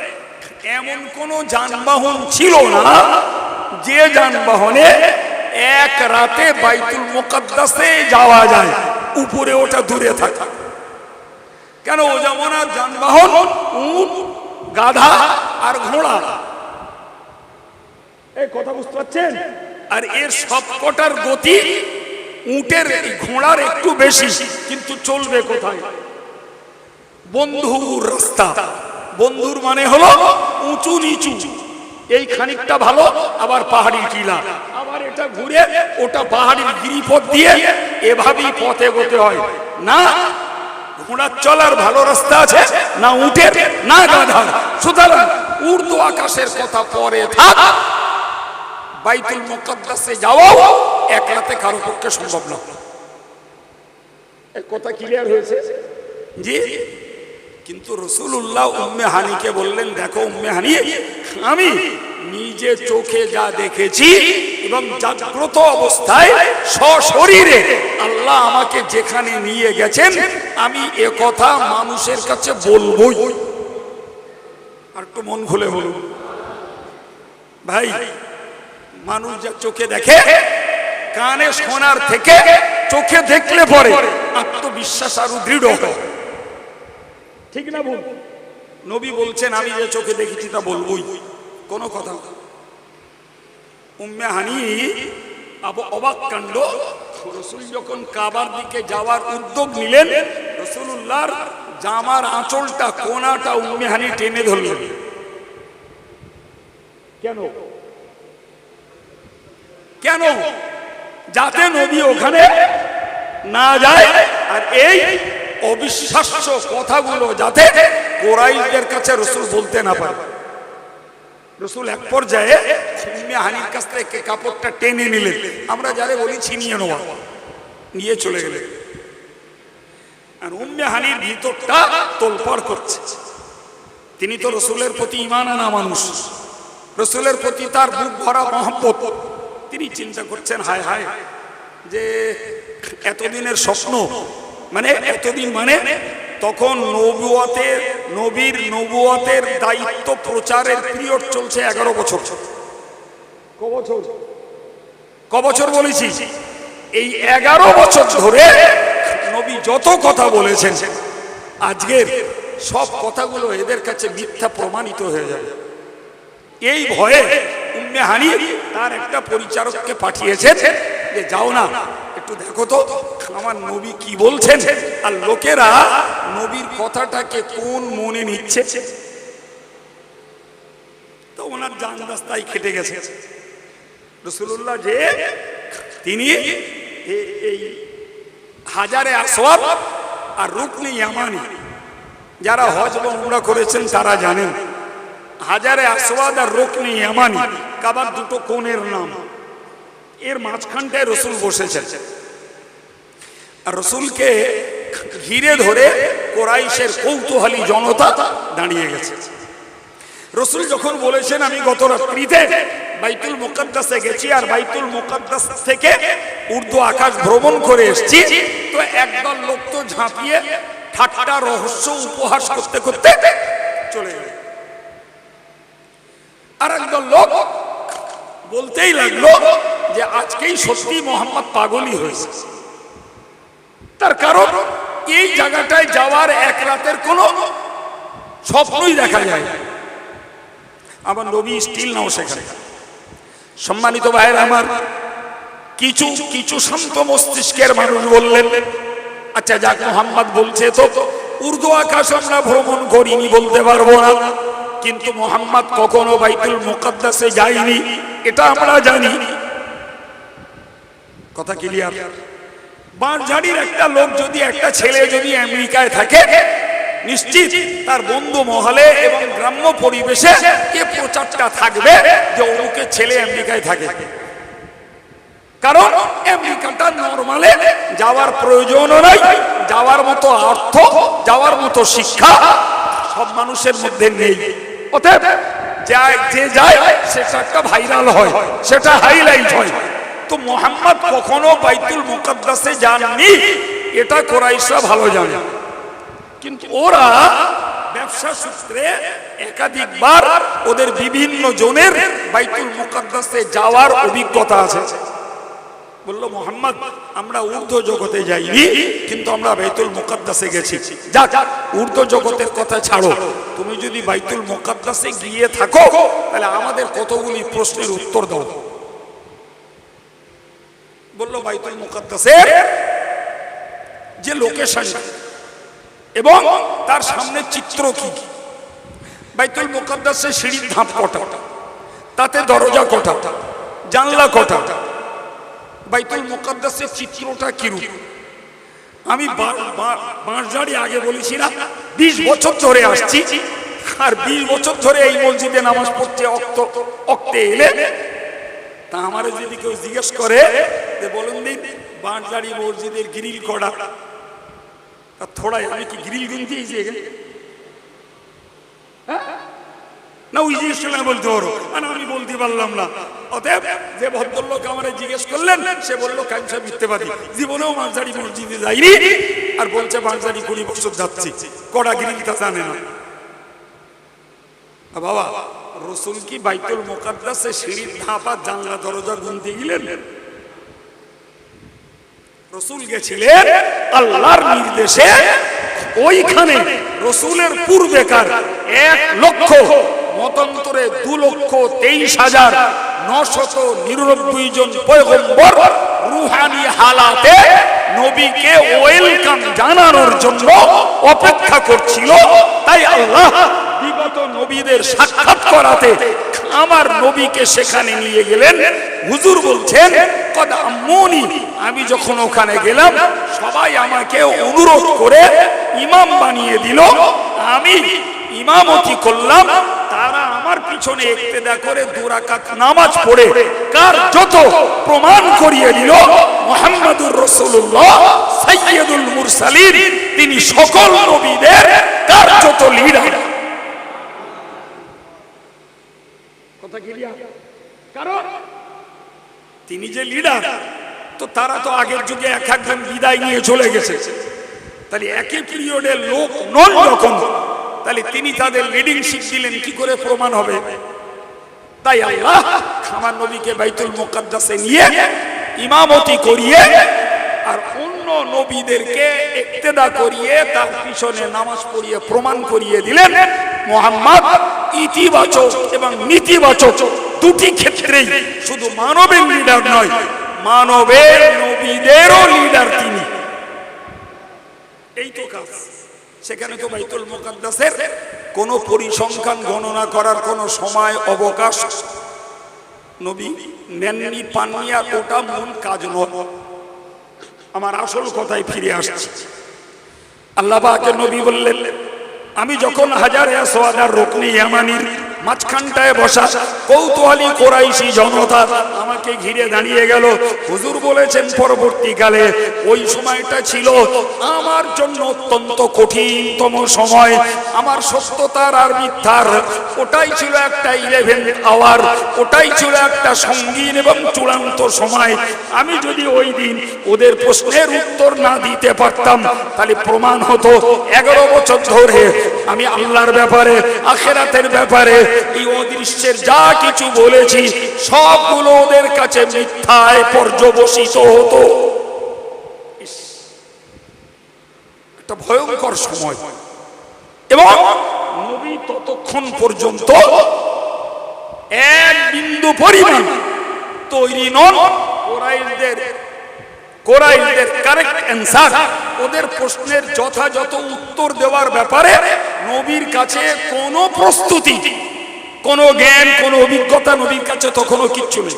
এমন কোন যানবাহন ছিল না যে যানবাহনে এক রাতে বাইতুল মুকাদ্দাসে যাওয়া যায়, উপরে ওটা দূরে থাকে। কেন? ও জমানার যানবাহন উট, গাধা আর ঘোড়া। এই কথা বুঝতে পারছেন? আর এর সবকটার গতি উটের, ঘোড়ার একটু বেশি, কিন্তু চলবে কোথায়? বন্ধুর রাস্তা। বন্ধুর মানে হলো উঁচু নিচু, এই খানিকটা ভালো, আবার পাহাড়ি টিলা, আবার এটা ঘুরে ওটা পাহাড়ি গিরিপথ দিয়ে এভাবেই পথে এগোতে হয়। না ঘোড়ার চলার ভালো রাস্তা আছে, না উটের, না গাধার। সুতরাং উর্দু আকাশের কথা পরে থাক, বাইতুল মুকাদ্দাসে যাওয়াও এক রাতে কারো পক্ষে সম্ভব না। এই কথা ক্লিয়ার হয়েছে? জি। কিন্তু রাসূলুল্লাহ উম্মে হানিকে বললেন, দেখো উম্মে হানি, আমি নিজে চোখে যা দেখেছি এবং জাগ্রত অবস্থায় সশরীরে আল্লাহ আমাকে যেখানে নিয়ে গেছেন, আমি এ কথা মানুষের কাছে বলবই। আর একটু মন খুলে বলুন ভাই, মানুষ যা চোখে দেখে, কানে শোনার থেকে চোখে দেখলে পরে আত্মবিশ্বাস আরো দৃঢ় হয়। ঠিক না বল? নবী বলছেন, আমি যে চোখে দেখেছি তা বলবই, কোনো কথা না। উম্মে হানি অবাক কাণ্ড, রাসূল যখন কাবার দিকে যাওয়ার উদ্যোগ নিলেন, রাসূলুল্লাহর জামার আঁচলটা, কোনাটা উম্মে হানি টেনে ধরলেন। কেন? কেন? যাতে নবী ওখানে না যায়, আর এই অবিশ্বাস্য কথাগুলো যাতে কুরাইশদের কাছে রাসূল বলতে না পারে। রাসূল এক পর্যায়ে উম্মে হানির কাছ থেকে কাপড়টা টেনে নিলেন, আমরা যারে বলি ছিনিয়ে নেওয়া, নিয়ে চলে গেলেন। আর উম্মে হানির ভিতরটা তোলপাড় করছে। তিনি তো রাসূলের প্রতি ঈমান আনা মানুষ, রাসূলের প্রতি তার বুক ভরা মহব্বত। তিনি চিন্তা করছেন, হায় হায়, যে এতদিনের স্বপ্ন, মানে এতদিন মানে তখন নবীর নবুয়তের দায়িত্ব প্রচারের পিরিয়ড চলছে 11 বছর। ক বছর বলেছি? এই 11 বছর ধরে নবী যত কথা বলেছেন, আজকের সব কথাগুলো এদের কাছে মিথ্যা প্রমাণিত হয়ে যাবে। এই ভয়ে উম্মে হানি তার একটা পরিচারককে পাঠিয়েছেন যে যাও না, একটু দেখো তো আমার নবী কি বলছেন, আর লোকেরা নবীর কথাটাকে কোন মনে নিচ্ছে। তো ওনার জান রাস্তায় কেটে গেছে। রাসূলুল্লাহ যে তিনি এই হাজারে আসওয়াদ আর রুকনে ইয়ামানি, যারা হজ বা উমরা করেছেন তারা জানেন, হাজারে আসওয়াদ আর রুকনে ইয়ামানি কাবার দুটো কোণের নাম। এর মাঝখানটায় রাসূল বসেছেন, আর রাসূলকে ঘিরে ধরে কুরাইশের কৌতূহলী জনতা দাঁড়িয়ে গেছে। রাসূল যখন বলেছেন, আমি গত রাত্রিতে বাইতুল মুকাদ্দাসে গেছি, আর বাইতুল মুকাদ্দাস থেকে উর্দু আকাশ ভ্রমণ করে এসেছি, তো একদল লোক তো ঝাঁপিয়ে ঠাট্টা রহস্য উপহাস করতে করতে চলে গেল। আর একদল লোক বলতেই লাগলো যে আজকেই সত্যি মোহাম্মদ পাগলই হয়েছে। তার কারণ এই জায়গাটায় যাওয়ার এক রাতের কোনো স্বপ্নই দেখা যায়। আমার নবী স্টিল নাও সেখানে। সম্মানিত ভাইয়ের আমার, কিছু কিছু শান্ত মস্তিষ্কের মানুষ বললেন, আচ্ছা যাক, মোহাম্মদ বলছে তো উর্দু আকাশ আমরা ভ্রমণ করিনি, বলতে পারবো না, কিন্তু মোহাম্মদ কখনো বাইতুল মুকাদ্দাসে যায়নি এটা আমরা জানি। কথা ক্লিয়ার? বাঁশঝাড়ির একটা লোক যদি, একটা ছেলে যদি আমেরিকায় থাকে, নিশ্চিত তার বন্ধু মহলে এবং গ্রাম্য পরিবেশে এ প্রচারটা থাকবে যে ওকে ছেলে আমেরিকায় থাকে। কারণ আমেরিকাটা নরমালে যাওয়ার প্রয়োজনও নাই, যাওয়ার মতো অর্থ, যাওয়ার মতো শিক্ষা সব মানুষের মধ্যে নেই। অতএব যে যায় সেটা একটা ভাইরাল হয়, সেটা হাইলাইট হয়। তো মোহাম্মদ কখনো বাইতুল মুকাদ্দাসে যাননি এটা কুরাইশরা ভালো জানে, কিন্তু ওরা ব্যবসা সূত্রে একাধিকবার ওদের বিভিন্ন জনের বাইতুল মুকাদ্দাসে যাওয়ার অভিজ্ঞতা আছে। বলল মোহাম্মদ আমরা ঊর্ধ্ব জগতে যাইনি, কিন্তু আমরা বাইতুল মুকাদ্দাসে গেছি। যাক, ঊর্ধ্ব জগতের কথা ছাড়ো, তুমি যদি বাইতুল মুকাদ্দাসে গিয়ে থাকো তাহলে আমাদের কতগুলি প্রশ্নের উত্তর দাও। বলল বাইতুল মুকাদ্দাসের যে লোকেশন এবং তার সামনে চিত্র কি, বাইতুল মুকাদ্দাসের সিঁড়ির ধাপ কটা, তাতে দরজা কটা, জানলা কটা, বাইতুল মুকাদ্দাসের চিত্রটা কিরূপ। আমি বাঁশঝাড়ি আগে বলেছি না 20 বছর ধরে আসছি, আর 20 বছর ধরে এই মসজিদে নামাজ পড়তে অক্তে এলে তা আমার যদি কেউ জিজ্ঞেস করে যে বলুন দিন বাঁশঝাড়ি মসজিদের গ্রিল করা, থোড়াই আমি কি গ্রিল গুনতে না ওই জিনিসটা বলতে পারো, আমি বলতে পারলাম না। অতএব যে ভদ্রলোক আমার জিজ্ঞেস করলেন সে বললো কাইমসা মিথ্যেবাদী, জীবনেও বাঁশঝাড়ি মসজিদে যাইনি, আর বলছে বাঁশঝাড়ি 20 বছর যাচ্ছি, কড়া গ্রিলটা জানে না। বাবা, রসুল কি বাইতুল মুকাদ্দাসে সিঁড়ির ধাপ আর জানলা দরজা গুনতে গেলেন? রসুল গেছিলেন আল্লাহর নির্দেশে। ওইখানে রসুলের পূর্বেকার 1,00,000 মতান্তরে 2,23,999 জন পয়গম্বর রুহানি হালাতে নবীকে ওয়েলকাম জানানোর জন্য অপেক্ষা করছিল। তাই আল্লাহ বিগত নবীদের সাক্ষাৎ করাতে আমার নবীকে সেখানে নিয়ে গেলেন। হুজুর বলছেন কদ আম্মুনি, আমি যখন ওখানে গেলাম সবাই আমাকে অনুরোধ করে ইমাম বানিয়ে দিল, আমি ইমামতি করলাম, তারা আমার পিছনে ইক্তেদা করে 2 রাকাত নামাজ পড়ে কার্যত প্রমাণ করিয়ে দিল মুহাম্মাদুর রাসূলুল্লাহ সাইয়্যিদুল মুরসালিন, তিনি সকল নবীদের কার্যত লিডার। কথা ক্লিয়ার? কারণ তিনি যে লিডার, তো তারা তো আগের যুগে এক একজন বিদায় নিয়ে চলে গেছে, তাহলে একই পিরিয়ডের লোক নন যখন, তাহলে তিনি তাদের লিডিংশিপ দিলেন কি করে প্রমাণ হবে? তাই আল্লাহ আমার নবীকে বাইতুল মুকাদ্দাসে নিয়ে ইমামতি করিয়ে আর অন্য নবীদেরকে ইক্তেদা করিয়ে তার পিছনে নামাজ পড়িয়ে প্রমাণ করিয়ে দিলেন মুহাম্মদ ইতিবাচক এবং নীতিবাচক দুটি ক্ষেত্রেই শুধু মানবের লিডার নয়, মানবের নবীদেরও লিডার তিনি। এই তো কাজ। সেখানে তো বাইতুল মুকাদ্দাসের কোনো পরিসংখ্যান গণনা করার কোনো সময় অবকাশ নবী নেননি, পাননি, আর ওটা মূল কাজ নয়। আমার আসল কথায় ফিরে আসছে। আল্লাহ পাকের নবী বললেন, আমি যখন হাজারে আসওয়াদার রুকনে ইয়ামানির মাঝখানটায় বসা কৌতূহলী কুরাইশি জনতা আমাকে ঘিরে দাঁড়িয়ে গেল। হুজুর বলেছেন পরবর্তীকালে ওই সময়টা ছিল আমার জন্য অত্যন্ত কঠিনতম সময়। আমার সত্যতার আর মিথ্যার ওটাই ছিল একটা 11th আওয়ার, ওটাই ছিল একটা সঙ্গীন এবং চূড়ান্ত সময়। আমি যদি ওই দিন ওদের প্রশ্নের উত্তর না দিতে পারতাম তাহলে প্রমাণ হতো 11 বছর ধরে আমি আল্লাহর ব্যাপারে, আখিরাতের ব্যাপারে, এই অদৃশ্যের যা কিছু বলেছি সবগুলো ওদের কাছে মিথ্যায় পর্যবসিত হতো। একটা ভয়ঙ্কর সময়। এবং নবী ততক্ষণ পর্যন্ত এক বিন্দু পরিমাণ তৈরি নন কোরাইশদের কারেক্ট অ্যান্সার, ওদের প্রশ্নের যথাযথ উত্তর দেওয়ার ব্যাপারে নবীর কাছে কোনো প্রস্তুতি, কোনো জ্ঞান, কোনো অভিজ্ঞতা নবীর কাছে তখনও কিচ্ছু নেই।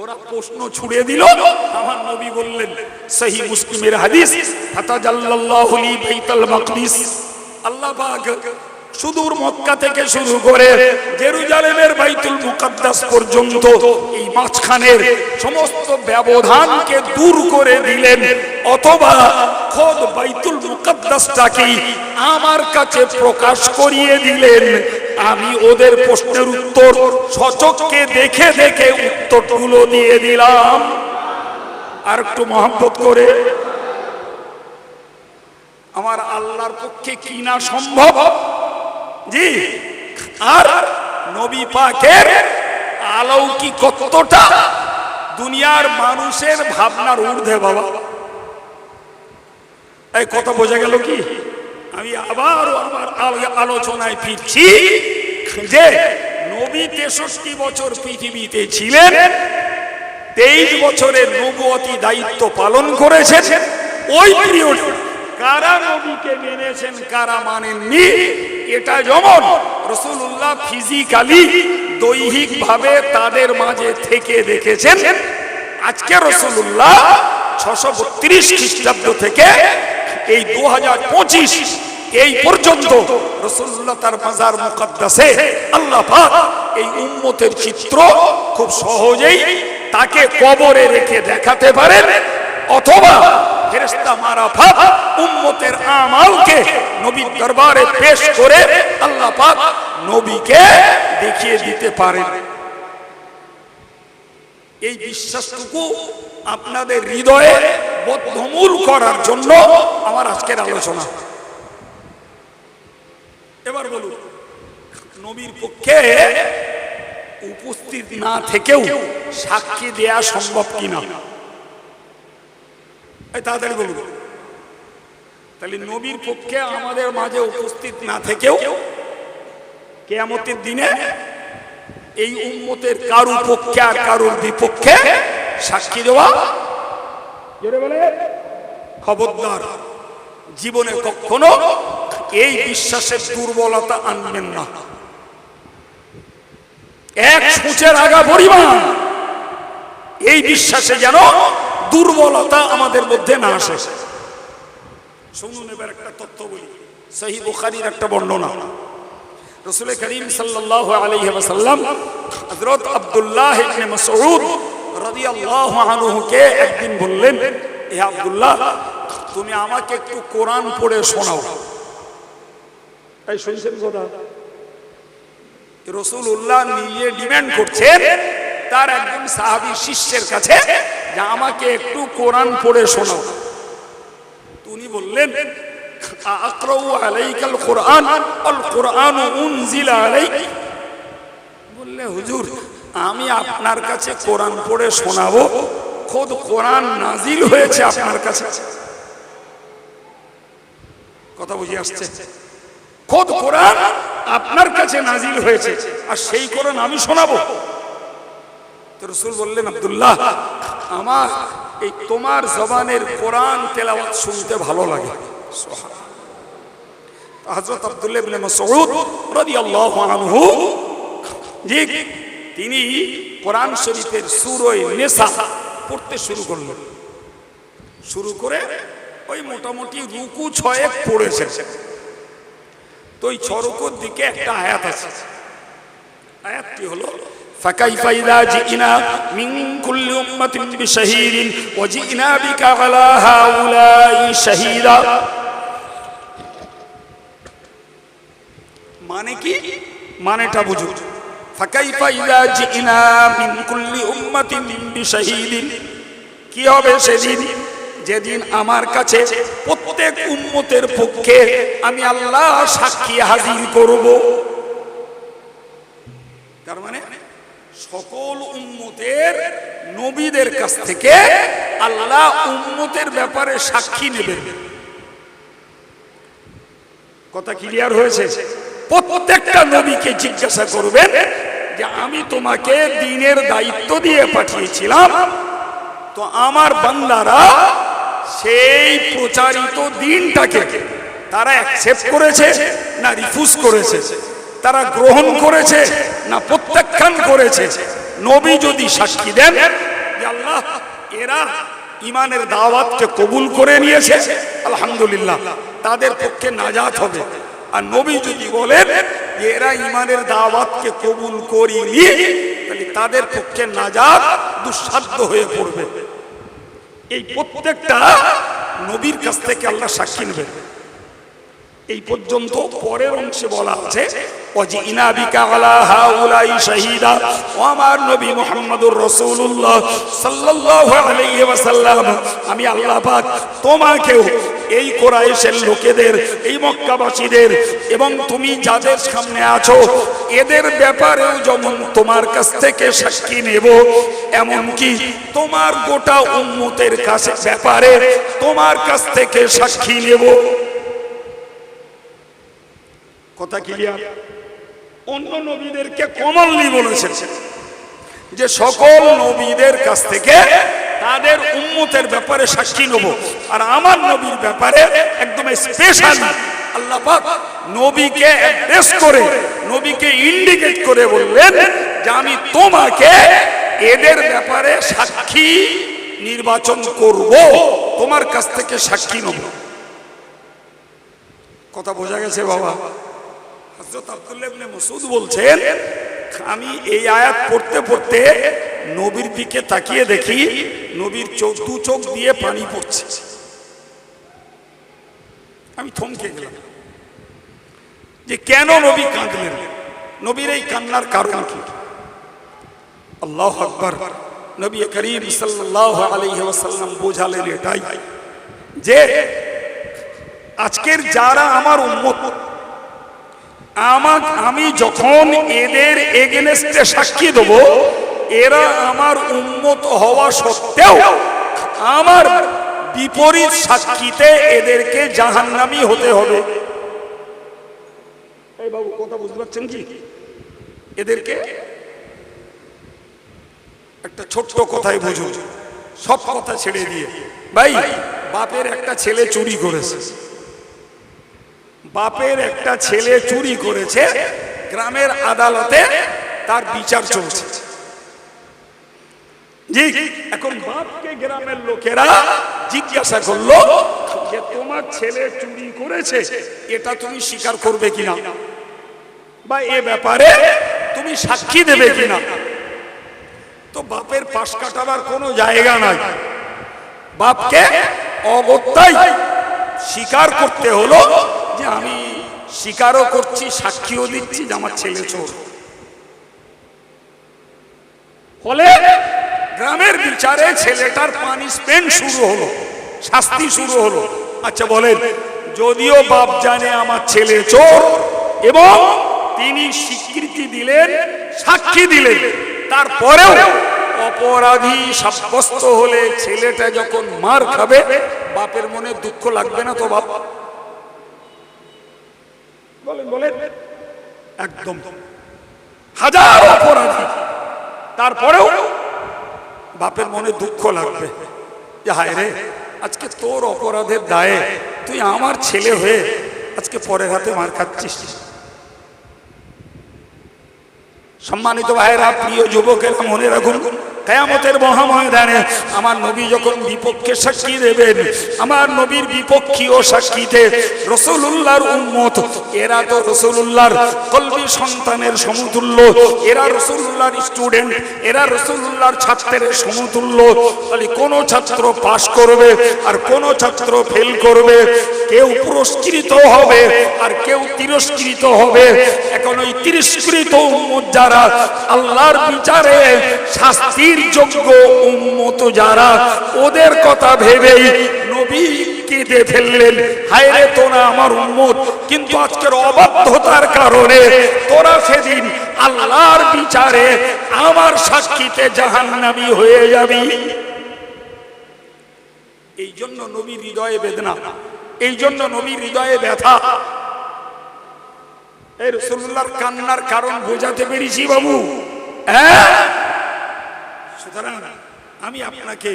ওরা প্রশ্ন ছুড়ে দিল, আমার নবী বললেন, সহিহ মুসলিমের হাদিস, ফাতাজাল্লাল্লাহু লি বাইতুল মাকদিস, আল্লাহ পাক সুদূর মক্কা থেকে শুরু করে জেরুজালেমের বাইতুল মুকাদ্দাস পর্যন্ত এই মাঝখানের সমস্ত ব্যবধানকে দূর করে দিলেন, অথবা খোদ বাইতুল মুকাদ্দাসটাকেই আমার কাছে প্রকাশ করিয়ে দিলেন। আমি ওদের প্রশ্নের উত্তর সচক্ষে দেখে দেখে উত্তরগুলো দিয়ে দিলাম। আর একটু মহব্বত করে, আমার আল্লাহর পক্ষে কি না সম্ভব? জি। আর নবী পাকের অলৌকিকত্বটা দুনিয়ার মানুষের ভাবনার ঊর্ধ্বে বাবা। এই কথা বোঝা গেল কি? আমি আবার আমার আলোচনায় ফিরছি যে নবী 63 বছর পৃথিবীতে ছিলেন, 23 বছরের নবুয়তি দায়িত্ব পালন করেছেন। ওই পিরিয়ড কারা নবীকে মেনেছেন, কারা মানেননি, এটা যেমন রাসূলুল্লাহ ফিজিক্যালি দৈহিক ভাবে তাদের মাঝে থেকে দেখেছেন। আজকে রাসূলুল্লাহ 632 খ্রিস্টাব্দ থেকে এই 2025 এই পর্যন্ত রাসূলুল্লাহ তার মাজার মুকাদ্দাসে আল্লাহ পাক এই উম্মতের চিত্র খুব সহজেই তাকে কবরে রেখে দেখাতে পারেন, অথবা ফেরেশতা মারফত উম্মতের আমালকে নবীর দরবারে পেশ করে আল্লাহ পাক নবীকে দেখিয়ে দিতে পারেন। এই বিশ্বাসটুকু আপনাদের হৃদয়ে বদ্ধমূল করার জন্য আমার আজকের আলোচনা। এবার বলুন, নবীর পক্ষে উপস্থিত না থেকেও সাক্ষী দেয়া সম্ভব কিনা? তাড়াতাড়ি বলুন। তাহলে নবীর পক্ষে আমাদের মাঝে উপস্থিত না থেকেও কিয়ামতের দিনে এই উম্মতের কারুর পক্ষে আর কারুর বিপক্ষে সাক্ষী দেওয়া, খবরদার জীবনে কখনো এই বিশ্বাসের দুর্বলতা আনবেন না। এক সূচের আগা পরিমাণ এই বিশ্বাসে যেন দুর্বলতা আমাদের মধ্যে না আসে। শুনুন এবার একটা তথ্য বলি, সহিহ বুখারীর একটা বর্ণনা। রাসূল করিম সাল্লাল্লাহু আলাইহি ওয়াসাল্লাম হযরত আব্দুল্লাহ ইবনে মাসউদ রাদিয়াল্লাহু আনহু কে একদিন বললেন, হে আব্দুল্লাহ, তুমি আমাকে একটু কোরআন পড়ে শোনাও। তাই শুনছেন কথা? রাসূলুল্লাহ নিজে ডিমান্ড করছেন তার একজন সাহাবী শিষ্যের কাছে যে আমাকে একটু কোরআন পড়ে শোনাও। উনি বললেন, আকরাউ আলাইকাল কোরআন আল কোরআনু উনজিলা আলাইক। বললে, হুজুর আমি আপনার কাছে কোরআন পড়ে শোনাবো? খোদ কোরআন নাজিল হয়েছে আপনার কাছে। কথা বুঝে আসছে? খোদ কোরআন আপনার কাছে নাজিল হয়েছে, আর সেই কোরআন আমি শোনাবো? তো রাসূল বললেন, আব্দুল্লাহ, আমার এই তোমার জবানের কোরআন তেলাওয়াত শুনতে ভালো লাগে। সুবহানাল্লাহ। হযরত আব্দুল্লাহ ইবনে মাসউদ রাদিয়াল্লাহু আনহু জি তিনি কোরআন শরীফের সূরা নিসা পড়তে শুরু করলেন। শুরু করে ওই মোটামুটি রুকু 6 পড়েছেন। তো এই 6 রুকুর দিকে একটা আয়াত আছে। আয়াতটি হলো, ফাকাইফা ইযা জিনা মিন কুল্লি উম্মাতিন বিশাহীদিন ওয়া জিনা বিকা আলা হাউলাই শাহীদা। মানে কি? মানেটা বুঝুন। ফাকাইফা ইযা জিনা মিন কুল্লি উম্মাতিন বিশাহীদিন, কি হবে সেদিন যেদিন আমার কাছে প্রত্যেক উম্মতের পক্ষে আমি আল্লাহ সাক্ষী হাজির করব। তার মানে সকল উম্মতের নবীদের কাছ থেকে আল্লাহ উম্মতের ব্যাপারে সাক্ষী নেবেন। কথা ক্লিয়ার হয়েছে? প্রত্যেকটা নবীকে জিজ্ঞাসা করবেন যে আমি তোমাকে দ্বীনের দায়িত্ব দিয়ে পাঠিয়েছিলাম, তো আমার বান্দারা সেই প্রচারিত দ্বীনটাকে তারা অ্যাকসেপ্ট করেছে না রিফিউজ করেছে, তারা গ্রহণ করেছে না প্রত্যাখ্যান করেছে। নবী যদি সাক্ষী দেন যে আল্লাহ এরা ঈমানের দাওয়াতকে কবুল করে নিয়েছে, আলহামদুলিল্লাহ, তাদের পক্ষে নাজাত হবে। আর নবী যদি বলেন যে এরা ঈমানের দাওয়াতকে কবুল করেনি, তাহলে তাদের পক্ষে নাজাত দুঃসাধ্য হয়ে পড়বে। এই প্রত্যেকটা নবীর কাছ থেকে আল্লাহ সাক্ষী নেবেন। এই পর্যন্ত পরের অংশে বলা আছে ওয়াজিনা বিকা আলা হাউলাই শাহীদা, ও আমার নবী মুহাম্মদুর রাসূলুল্লাহ সাল্লাল্লাহু আলাইহি ওয়াসাল্লাম, আমি আল্লাহ পাক তোমাকেও এই কুরাইশের লোকেদের, এই মক্কাবাসীদের এবং তুমি যাদের সামনে আছো এদের ব্যাপারেও যেমন তোমার কাছ থেকে সাক্ষী নেব, এমনকি তোমার গোটা উম্মতের কাছে ব্যাপারে তোমার কাছ থেকে সাক্ষী নেব। কথা ক্লিয়ার? অন্য নবীদেরকে কমনলি বলেছেন যে সকল নবীদের কাছ থেকে তাদের উম্মতের ব্যাপারে সাক্ষী নেব, আর আমার নবীর ব্যাপারে একদম স্পেশাল আল্লাহ পাক নবীকে অ্যাড্রেস করে, নবীকে ইন্ডিকেট করে বললেন যে আমি তোমাকে এদের ব্যাপারে সাক্ষী নির্বাচন করব, তোমার কাছ থেকে সাক্ষী নেব। কথা বোঝা গেছে বাবা? হযরত আব্দুল্লাহ ইবনে মাসউদ বলছেন, আমি এই আয়াত পড়তে পড়তে নবীর দিকে তাকিয়ে দেখি নবীর দু চোখ দিয়ে পানি পড়ছে। আমি থমকে গেলাম যে কেন নবী কাঁদলেন, নবীর এই কান্নার কারণ কি? আল্লাহু আকবার। নবী করিম সাল্লাল্লাহু আলাইহি ওয়াসাল্লাম বোঝালেন এটাই যে আজকের যারা আমার উম্মত, আমি যখন এদের এগেনস্টে সাক্ষী দেব, এরা আমার উম্মত হওয়া সত্ত্বেও আমার বিপরীত সাক্ষীতে এদেরকে জাহান্নামী হতে হবে। এই বাবু কথা বুঝতে পারছেন কি? এদেরকে একটা ছোট্ট কথাই বুঝুন, সব কথা ছেড়ে দিয়ে। ভাই, বাপের একটা ছেলে চুরি করেছে, বাপের একটা ছেলে চুরি করেছে, গ্রামের আদালতে তার বিচার চলছে। জি, এখন বাপকে গ্রামের লোকেরা জিজ্ঞাসা করলো যে তোমার ছেলে চুরি করেছে, এটা তুমি স্বীকার করবে কিনা, বা এ ব্যাপারে তুমি সাক্ষী দেবে কিনা? তো বাপের পাশ কাটাবার কোনো জায়গা নাই, বাপকে অগত্যাই স্বীকার করতে হলো যে আমি স্বীকারও করছি, সাক্ষীও দিচ্ছি যে আমার ছেলে চোর। ফলে গ্রামের বিচারে ছেলেটার পানিশমেন্ট শুরু হলো, শাস্তি শুরু হলো। আচ্ছা বলেন, যদিও বাপ জানে আমার ছেলে চোর এবং তিনি স্বীকৃতি দিলেন, সাক্ষী দিলেন, তারপরেও অপরাধী সাব্যস্ত হলে ছেলেটা যখন মার খাবে, বাপের মনে দুঃখ লাগবে না তো? বাপ বলেন বলেন, একদম হাজার অপরাধী, তারপরেও বাপের মনে দুঃখ লাগবে যে হায় রে, আজকে তোর অপরাধের দায়ে তুই আমার ছেলে হয়ে আজকে পরের হাতে মার খাচ্ছিস। সম্মানিত ভাইরা, প্রিয় যুবকেরা, মনে রাখুন, কিয়ামতের মহাময়দানে আমার নবী যখন বিপক্ষে সাক্ষী দেবেন, আমার নবীর বিপক্ষীয় সাক্ষীতে রাসূলুল্লাহর উম্মত, এরা তো রাসূলুল্লাহর কলবি সন্তানের সমতুল্য, এরা রাসূলুল্লাহর স্টুডেন্ট, এরা রাসূলুল্লাহর ছাত্রের সমতুল্য। তাহলে কোন ছাত্র পাস করবে আর কোন ছাত্র ফেল করবে, কেউ পুরস্কৃত হবে আর কেউ তিরস্কৃত হবে। এখন ওই তিরস্কৃত উম্মত যারা, আল্লাহর বিচারে শাস্তির যোগ্য উম্মত যারা, ওদের কথা ভেবেই নবী কেঁদে ফেললেন, হায় রে তোরা আমার উম্মত, কিন্তু আজকের অবাধ্যতার কারণে তোরা সেদিন আল্লাহর বিচারে আমার সাক্ষীতে জাহান্নামী হয়ে যাবি। এই জন্য নবীর হৃদয়ে বেদনা, এই জন্য নবীর হৃদয়ে ব্যথা। এই রাসূলুল্লাহর কান্নার কারণ বোঝাতে পেরেছি বাবু? হ্যাঁ। সুতরাং আমি আপনাকে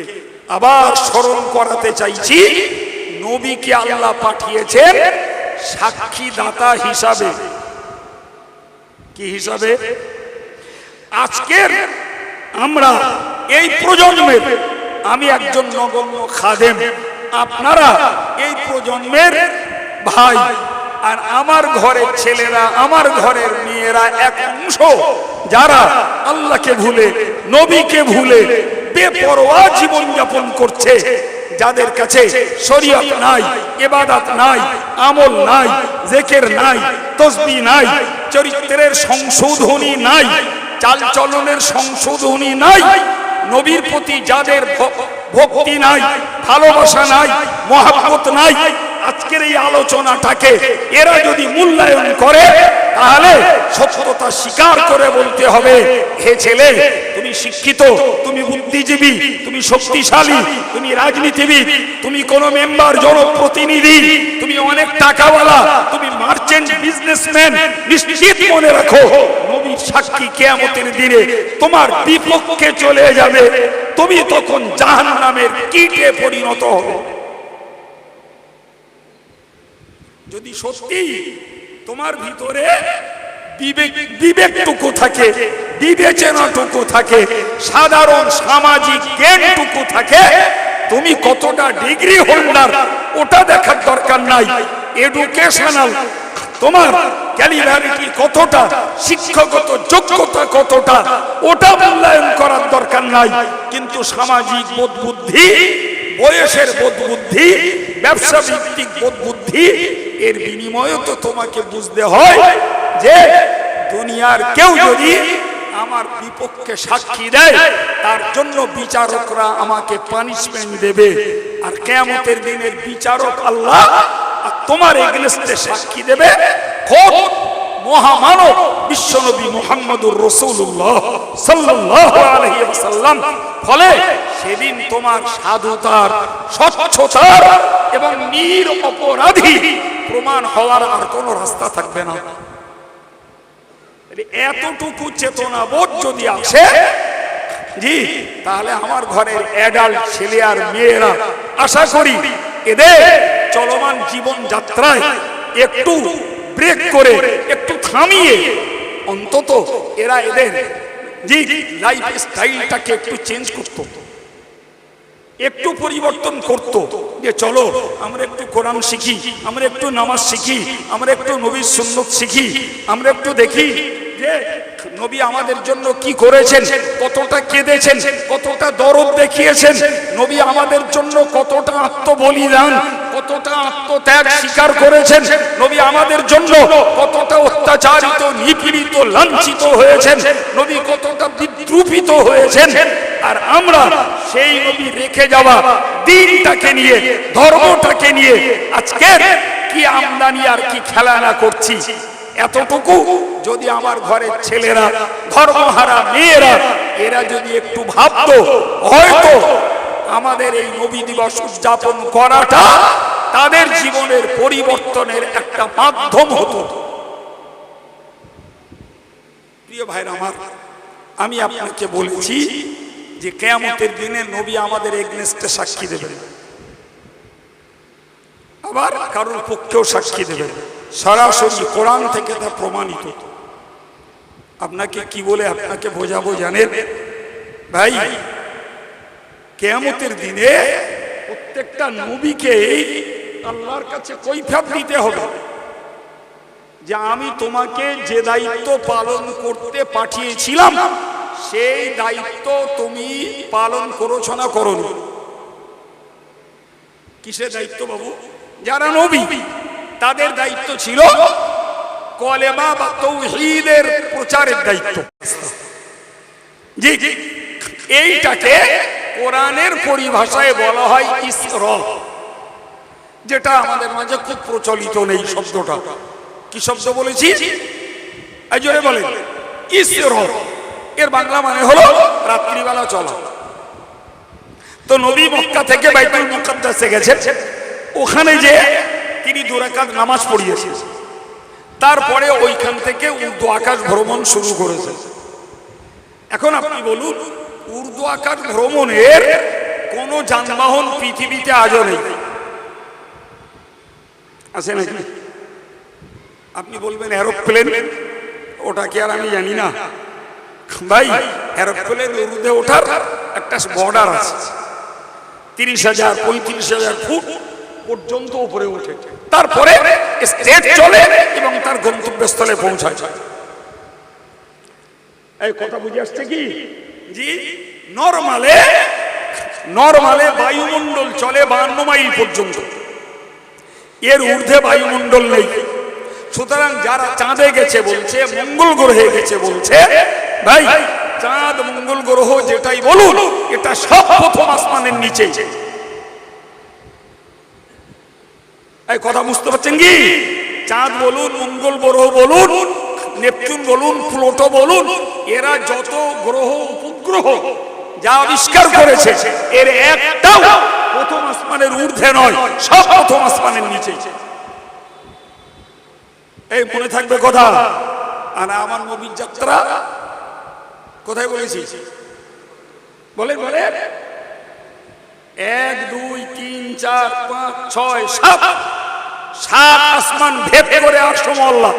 আবার স্মরণ করাতে চাইছি, নবীকে আল্লাহ পাঠিয়েছেন সাক্ষীদাতা হিসাবে। কি হিসাবে? আজকের আমরা এই প্রজন্মের, আমি একজন নগণ্য খাদেম, আপনারা এই প্রজন্মের ভাই, আর আমার ঘরের ছেলেরা, আমার ঘরের মেয়েরা এক অংশ যারা আল্লাহকে ভুলে, নবীকে ভুলে বেপরোয়া জীবন যাপন করছে, যাদের কাছে শরীয়ত নাই, ইবাদত নাই, আমল নাই, জিকির নাই, তাসবিহ নাই, চরিত্রের সংশোধনী নাই, চালচলনের সংশোধনী নাই, নবীর প্রতি যাদের ভক্তি নাই, ভালোবাসা নাই, মহব্বত নাই, আজকের এই আলোচনাটাকে এরা যদি মূল্যায়ন করে, তাহলে সত্যতা স্বীকার করে বলতে হবে, হে ছেলে, তুমি শিক্ষিত, তুমি বুদ্ধিজীবী, তুমি শক্তিশালী, তুমি রাজনীতিবিদ, তুমি কোন মেম্বার, জনপ্রতিনিধি, তুমি অনেক টাকাওয়ালা, তুমি মার্চেন্ট বিজনেসম্যান, নিশ্চিত মনে রাখো নবীর সাক্ষী কিয়ামতের দিনে তোমার বিপক্ষে চলে যাবে, তুমি তখন জাহান্নামের কীটে পরিণত হবে। যদি সত্যি তোমার ভিতরে বিবেকটুকু থাকে, বিবেচনাটুকু থাকে, সাধারণ সামাজিক জ্ঞানটুকু থাকে, তুমি কতটা ডিগ্রি হোল্ডার ওটা দেখার দরকার নাই, এডুকেশনাল তোমার ক্যালিবারিটি কতটা, শিক্ষাগত যোগ্যতা কতটা, ওটা মূল্যায়ন করার দরকার নাই, কিন্তু সামাজিক বোধবুদ্ধি, বয়সের বোধবুদ্ধি, ব্যবসা ভিত্তিক বোধবুদ্ধি, এর বিনিময়ে তো তোমাকে বুঝতে হয় যে দুনিয়ার কেউ যদি আমার বিপক্ষে সাক্ষী দেয়, তার জন্য বিচারকরা আমাকে পানিশমেন্ট দেবে, আর কিয়ামতের দিনের বিচারক আল্লাহ, আর তোমার এগেইনস্টে সাক্ষী দেবে খোদ মহামানব বিশ্বনবী মুহাম্মদুর রাসূলুল্লাহ সাল্লাল্লাহু আলাইহি ওয়াসাল্লাম। ফলে সেদিন তোমার সাধুতার, স্বচ্ছতার এবং নিরপরাধী প্রমাণ হওয়ার আর কোনো রাস্তা থাকবে না। এতটুকু চেতনা বোধ যদি আসে, জি, তাহলে আমার ঘরের অ্যাডাল্ট ছেলে আর মেয়েরা, আশা করি এদের চলমান জীবন যাত্রায় একটু ব্রেক করে, একটু থামিয়ে, অন্তত এরা এদের জি লাইফ স্টাইলটাকে একটু চেঞ্জ করত, একটু পরিবর্তন করত, যে চলো আমরা একটু কোরআন শিখি, আমরা একটু নামাজ শিখি, আমরা একটু নবীর সুন্নাত শিখি, আমরা একটু দেখি যে নবী আমাদের জন্য কি করেছেন, কতটা কেঁদেছেন, কতটা দরদ দেখিয়েছেন, নবী আমাদের জন্য কতটা আত্মবলিদান, কতটা আত্মত্যাগ স্বীকার করেছেন, নবী আমাদের জন্য কতটা অত্যাচারিত, নিপীড়িত, লাঞ্ছিত হয়েছেন, নবী কতটা বিদ্রুপিত হয়েছেন, আর আমরা সেই নবী রেখে যাওয়া দিনটাকে নিয়ে, ধর্মটাকে নিয়ে আজকে কি আমদানি আর কি খেলানা করছি। এতটুকু যদি আমার ঘরের ছেলেরা, ধর্মহারা মেয়েরা, এরা যদি একটু ভাবতো, হয়তো আমাদের এই নবী দিবস উদযাপন করাটা তাদের জীবনের পরিবর্তনের একটা মাধ্যম হতো। প্রিয় ভাইরা আমার, আমি আপনাকে বলেছি যে কিয়ামতের দিনে নবী আমাদের এগেইনস্টে সাক্ষী দেবেন, আবার কারোর পক্ষেও সাক্ষী দেবেন, সরাসরি কোরআন থেকে তা প্রমাণিত। আপনাকে কি বলে আপনাকে বোঝাবো জানেন ভাই, কিয়ামতের দিনে প্রত্যেকটা নবীকে আল্লাহর কাছে কৈফিয়ত দিতে হবে যে আমি তোমাকে যে দায়িত্ব পালন করতে পাঠিয়েছিলাম, সেই দায়িত্ব তুমি পালন করেছো না করোনি। কিসের দায়িত্ব বাবু? যারা নবী তাদের দায়িত্ব ছিল কলেমা বা তাওহীদের প্রচারের দায়িত্ব। জি, এইটাকে কোরআনের পরিভাষায় বলা হয় ইসরা। যেটা আমাদের মাঝে খুব প্রচলিত নেই শব্দটা। কি শব্দ বলেছি? এই জোরে বলেন, ইসরা। এর বাংলা মানে হলো রাত্রিবেলা চলা। তো নবী মক্কা থেকে বাইতুল মুকাদ্দাসে গেছেন, ওখানে যে তিনি 2 রাকাত নামাজ পড়িয়েছেন, তারপরে ওইখান থেকে উর্দু আকাশ ভ্রমণ শুরু করেছেন। এখন আপনি বলুন, উর্দু আকাশ ভ্রমণের কোন যানবাহন পৃথিবীতে আজও নেই, আছে নাকি? আপনি বলবেন এরোপ্লেন, ওটা কি আর আমি জানি না? ভাই, এরোপ্লেন উর্দে ওঠার একটা বর্ডার আছে, 30,000 35,000 ফুট পর্যন্ত উপরে ওঠে, তারপরে স্ট্রেট চলে এবং তার গন্তব্যস্থলে পৌঁছায়। এই কথা বুঝে আসছে কি? জি, নরমালে বায়ুমণ্ডল চলে 52 মাইল পর্যন্ত, এর ঊর্ধ্বে বায়ুমণ্ডল নেই। সুতরাং যারা চাঁদে গেছে বলছে, মঙ্গল গ্রহে গেছে বলছে, ভাই চাঁদ মঙ্গল গ্রহ যেটাই বলুন, এটা সব প্রথম আসমানের নিচে। এই কথা বুঝতে পারছেন কি? চাঁদ বলুন, মঙ্গল গ্রহ বলুন, নেপচুন বলুন, প্লুটো বলুন, এরা যত গ্রহ উপগ্রহ যা আবিষ্কার করেছে, এর একটাও প্রথম আসমানের ঊর্ধ্বে নয়, সব প্রথম আসমানের নিচে। এই মনে থাকবে কথা। আর আমার নবীর যাত্রা কোথায় বলেছি? বলেন বলেন। 1 2 3 4 5 6 7 আসমান ভেদ করে 800 মহল্লা।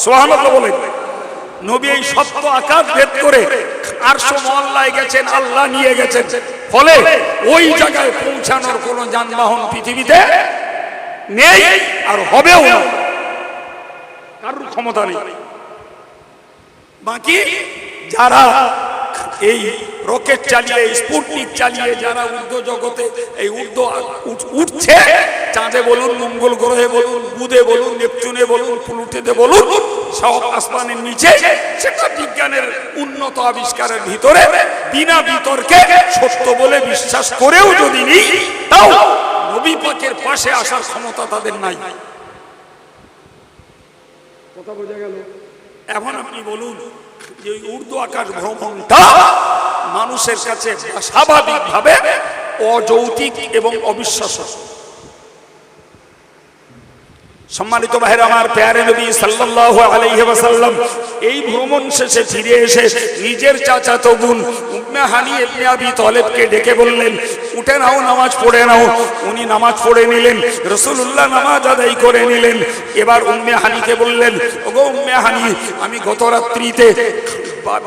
সুবহানাল্লাহ বলেন। নবী এই সপ্ত আকাশ ভেদ করে 800 মহল্লায় গেছেন, আল্লাহ নিয়ে গেছেন। ফলে ওই জায়গায় পৌঁছানোর কোন যানবাহন পৃথিবীতে নেই, আর হবেও না, কারোর ক্ষমতা নেই। বাকি যারা এই রকেট চালিয়ে, স্পুটনিক চালিয়ে যারা ঊর্ধ্ব জগতে এই উঠছে, চাঁদে বলুন, মঙ্গল গ্রহে বলুন, বুধে বলুন, নেপচুনে বলুন, প্লুটোতে বলুন, সব আসমানের নিচে, সেটা বিজ্ঞানের উন্নত আবিষ্কারের ভিতরে বিনা বিতর্কে সত্য বলে বিশ্বাস করেও যদি নিই, তাও নবী পাকের পাশে আসার ক্ষমতা তাদের নাই। কথা বোঝা গেল? এখন আপনি বলুন যে উর্দু আকাশ ভ্রমণটা মানুষের কাছে স্বাভাবিকভাবে অযৌক্তিক এবং অবিশ্বাস্য। সম্মানিত ভাইরা আমার, প্যারে নবী সাল্লাল্লাহু আলাইহি ওয়াসাল্লাম এই ভ্রমণ শেষে ফিরে এসে নিজের চাচাতো বোন উম্মে হানি ইবনে আবি তালেবকে ডেকে বললেন, উঠে নাও, নামাজ পড়ে নাও। উনি নামাজ পড়ে নিলেন, রাসূলুল্লাহ নামাজ আদায় করে নিলেন। এবার উম্মে হানিকে বললেন, ওগো উম্মে হানি, আমি গত রাত্রিতে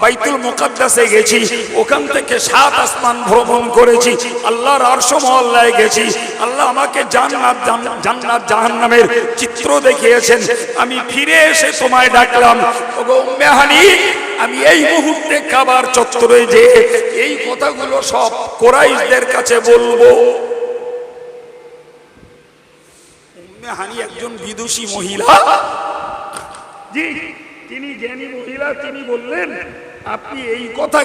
বাইতুল মুকাদ্দাসে গেছি, ওখান থেকে 7 আসমান ভ্রমণ করেছি, আল্লাহর আরশ মহল্লায় গেছি, আল্লাহ আমাকে জান্নাত জাহান্নামের চিত্র দেখিয়েছেন, আমি ফিরে এসে তোমায় ডাকলাম। ওগো উম্মে হানি, আমি এই মুহূর্তে কাবার চত্বরে যে এই কথাগুলো সব কুরাইশদের কাছে বলবো। উম্মে হানি একজন বিদুষী মহিলা, জি, তিনি জ্ঞানী মহিলা। তিনি বললেন, আপনি এই কথা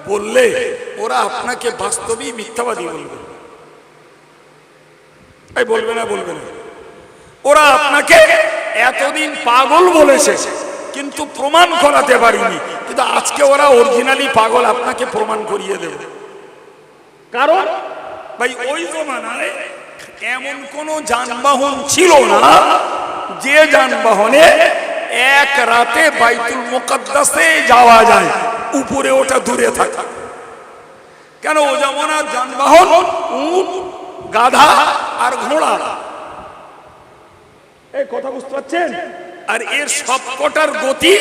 বললে ওরা আপনাকে বাস্তবিক মিথ্যাবাদী বলবে। এই বলবে না, বলবে না। ওরা আপনাকে এতদিন পাগল বলেছে, কিন্তু প্রমাণ করাতে পারিনি, কিন্তু আজকে ওরা অরিজিনালি পাগল আপনাকে প্রমাণ করিয়ে দেবে। কারণ ভাই ওই জমানায় এমন কোন যানবাহন ছিল না যে যানবাহনে এক রাতে বাইতুল মুকাদ্দাসে যাওয়া যায়, উপরে ওটা দূরে থাকে। কেন? ও জমানার যানবাহন উট, গাধা আর ঘোড়া। এই কথা বুঝতে পারছেন? আর এর সবকটার গতি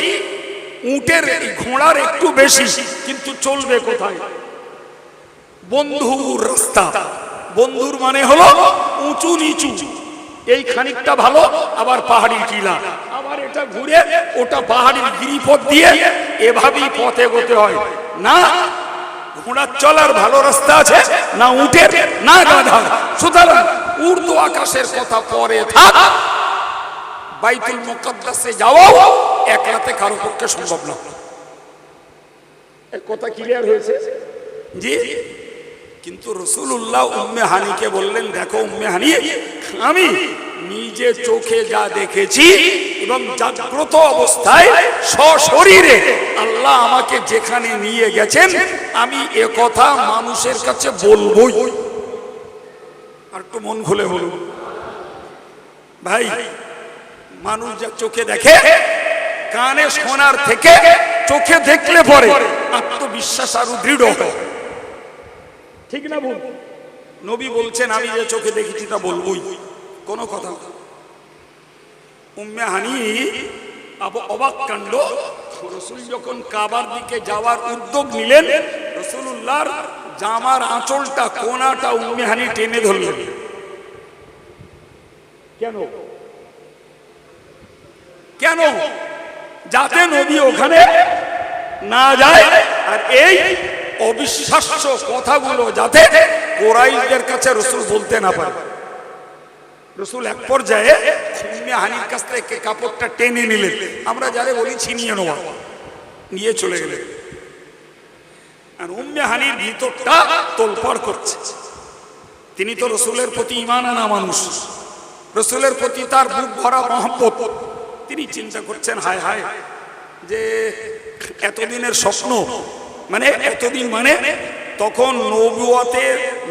উটের, ঘোড়ার একটু বেশি, কিন্তু চলবে কোথায়? বন্ধুর রাস্তা। বন্ধুর মানে হলো উঁচু নিচু, এই খানিকটা ভালো, আবার পাহাড়ি টিলা, আবার এটা ঘুরে ওটা পাহাড়ির গিরিপথ দিয়ে, এভাবেই পথে এগোতে হয়। না ঘোড়ার চলার ভালো রাস্তা আছে, না উটের, না গাধা। সুতরাং উর্দু আকাশের কথা পরে থাক, বাইতুল মুকাদ্দাসে যাওয়াও এক রাতে কারো পক্ষে সম্ভব না। কথা ক্লিয়ার হয়েছে? জি, কিন্তু রাসূলুল্লাহ উম্মে হানিকে বললেন, দেখো উম্মে হানি, আমি নিজে চোখে যা দেখেছি এবং জাগ্রত অবস্থায় সশরীরে আল্লাহ আমাকে যেখানে নিয়ে গেছেন, আমি এ কথা মানুষের কাছে বলবই। আর একটু মন খুলে বলুন ভাই, মানুষ যা চোখে দেখে, কানে শোনার থেকে চোখে দেখলে পরে আত্মবিশ্বাস আরো দৃঢ় হয়, ঠিক না বল? নবী বলছেন আমি যে চোখে দেখেছি তা বলবই, কোনো কথা। উম্মে হানি অবাক কাণ্ড, রাসূল যখন কাবার দিকে যাওয়ার উদ্যোগ নিলেন, রাসূলুল্লাহর জামার আঁচলটা কোনাটা উম্মে হানি টেনে ধরলেন। কেন? কেন? যাতে নবী ওখানে না যায়, আর এই অবিশ্বাস্য কথাগুলো যাতে কুরাইশদের কাছে রাসূল বলতে না পারে। রাসূল এক পর্যায়ে উম্মে হানির কাছ থেকে কাপড়টা টেনে নিলেন, আমরা যারে বলি ছিনিয়ে নেওয়া, নিয়ে চলে গেলেন। আর উম্মে হানির ভিতরটা তোলপাড় করছে। তিনি তো রাসূলের প্রতি ঈমান আনা মানুষ, রাসূলের প্রতি তার বুক ভরা মহব্বত। তিনি চিন্তা করছেন, হায় হায়, যে এতদিনের স্বপ্ন, মানে এতদিন মানে তখন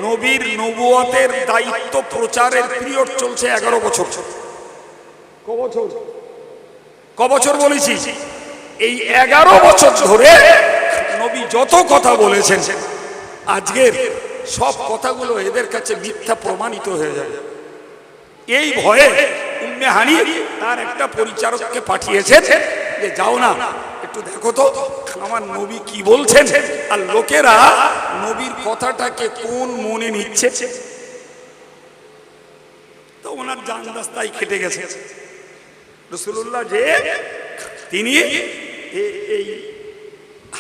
নবীর নবুয়তের দায়িত্ব প্রচারের পিরিয়ড চলছে 11 বছর। ক বছর বলেছি? এই 11 বছর ধরে নবী যত কথা বলেছেন, আজকের সব কথাগুলো এদের কাছে মিথ্যা প্রমাণিত হয়ে যাবে। এই ভয়ে উম্মে হানি তার একটা পরিচারককে পাঠিয়েছে যে যাও না, একটু দেখো তো আমার নবী কি বলছেন, আর লোকেরা নবীর কথাটাকে কোন মনে নিচ্ছে। তো ওনার জান রাস্তায় কেটে গেছে। রাসূলুল্লাহ যে তিনি এই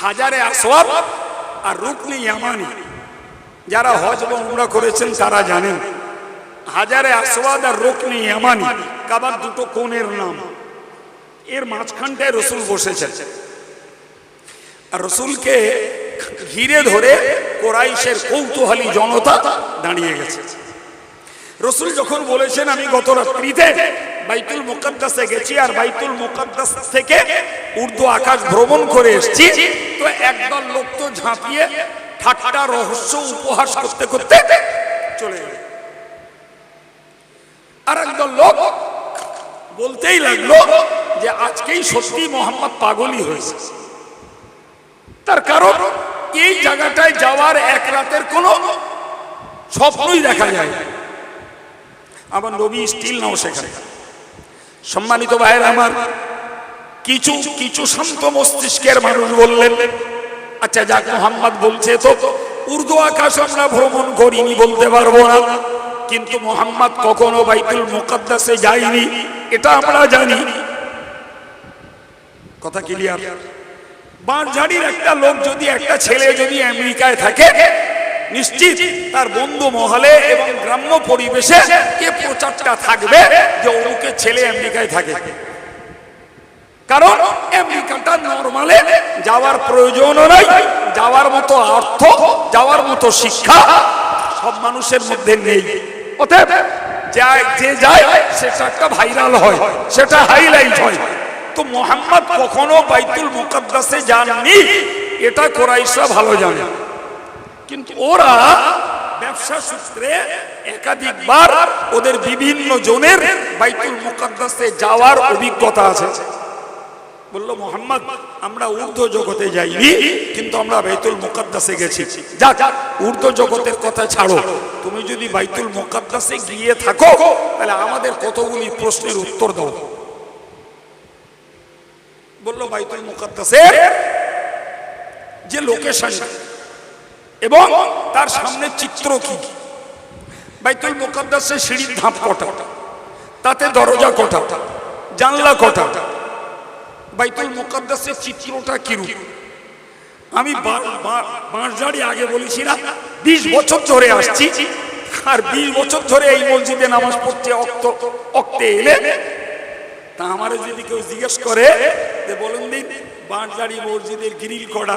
হাজারে আসওয়াদ আর রুকনে ইয়ামানি, যারা হজ এবং উমরা করেছেন তারা জানেন, হাজারে আসওয়াদ আর রুকনে ইয়ামানি কাবার দুটো কোণের নাম। এর মাঝখানটায় রাসূল বসেছেন, আর রাসূলকে ঘিরে ধরে কুরাইশের কৌতূহলী জনতা দাঁড়িয়ে গেছে। রাসূল যখন বলেছেন আমি গত রাত্রিতে বাইতুল মুকাদ্দাসে গেছি, আর বাইতুল মুকাদ্দাস থেকে উর্দু আকাশ ভ্রমণ করে এসেছি, তো একদল লোক তো ঝাঁপিয়ে ঠাট্টা রহস্য উপহাস করতে করতে চলে গেল। আর একদল লোক বলতেই লাগলো যে আজকেই সত্যি মোহাম্মদ পাগলই হয়েছে। তার কারণ এই জায়গাটায় যাওয়ার এক রাতের কোনো স্বপ্নই দেখা যায়। আমার নবী স্টিল নাও সেখানে। সম্মানিত ভাইয়েরা আমার, কিছু শান্ত মস্তিষ্কের মানুষ বললেন, আচ্ছা যাক, মোহাম্মদ বলছে তো উর্দু আকাশ আমরা ভ্রমণ করিনি, বলতে পারবো না, কিন্তু মোহাম্মদ কখনো বাইতুল মুকাদ্দাসে যায়নি, এটা আমরা জানি। কথা ক্লিয়ার? বাঁশঝাড়ির একটা লোক যদি, একটা ছেলে যদি আমেরিকায় থাকে, নিশ্চিত তার বন্ধু মহলে এবং গ্রাম্য পরিবেশে এ প্রচারটা থাকবে যে অমুকের ছেলে আমেরিকায় থাকে। কারণ আমেরিকাটা নরমালে যাওয়ার প্রয়োজনও নাই, যাওয়ার মতো অর্থ, যাওয়ার মতো শিক্ষা সব মানুষের মধ্যে নেই। অতএব যে যায় সেটা একটা ভাইরাল হয়, সেটা হাইলাইট হয়। তো মোহাম্মদ কখনো বাইতুল মুকাদ্দাসে যাননি, এটা কুরাইশরা ভালো জানে। কিন্তু ওরা ব্যবসা সূত্রে একাধিকবার ওদের বিভিন্ন জনের বাইতুল মুকাদ্দাসে যাওয়ার অভিজ্ঞতা আছে। বলল মোহাম্মদ আমরা ঊর্ধ্ব জগতে যাইনি, কিন্তু আমরা বাইতুল মুকাদ্দাসে গেছি। যাক, ঊর্ধ্ব জগতের কথা ছাড়ো, তুমি যদি বাইতুল মুকাদ্দাসে গিয়ে থাকো তাহলে আমাদের কতগুলি প্রশ্নের উত্তর দাও। বলল বাইতুল মুকাদ্দাসের যে লোকেশন এবং তার সামনে চিত্র কি, বাইতুল মুকাদ্দাসের সিঁড়ির ধাপ কটা, তাতে দরজা কটা, জানলা কটা, বাইতুল মুকাদ্দাসের চিত্রটা কিরূপ। আমি বাঁশঝাড়ি আগে বলেছি না, 20 বছর ধরে আসছি, আর 20 বছর ধরে এই মসজিদে নামাজ পড়তে অক্তে এলে তা আমার যদি কেউ জিজ্ঞেস করে যে বলুন দিন বাঁশঝাড়ি মসজিদের গ্রিল কটা,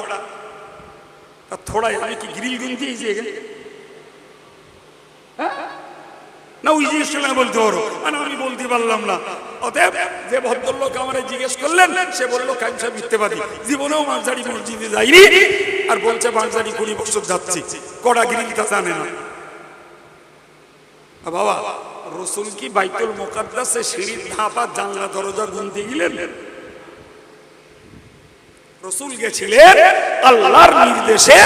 তা থোড়াই আমি কি গ্রিল গুনতেছি এখানে? না ওই জিনিসটা বলতে পারো, আমি বলতে পারলাম না। অতএব যে ভদ্রলোক আমারে জিজ্ঞেস করলেন সে বললো কাঞ্চা মিথ্যেবাদী, জীবনেও মানসারি মসজিদে যাইনি, আর বলছে মানসারি 20 বছর যাচ্ছি, কড়া গিরিলটা জানে না। বাবা, রসুল কি বাইতুল মুকাদ্দাসে সিঁড়ির ধাপা জানলা দরজা গুনতে গেলেন? রসুল গেছিলেন আল্লাহর নির্দেশে।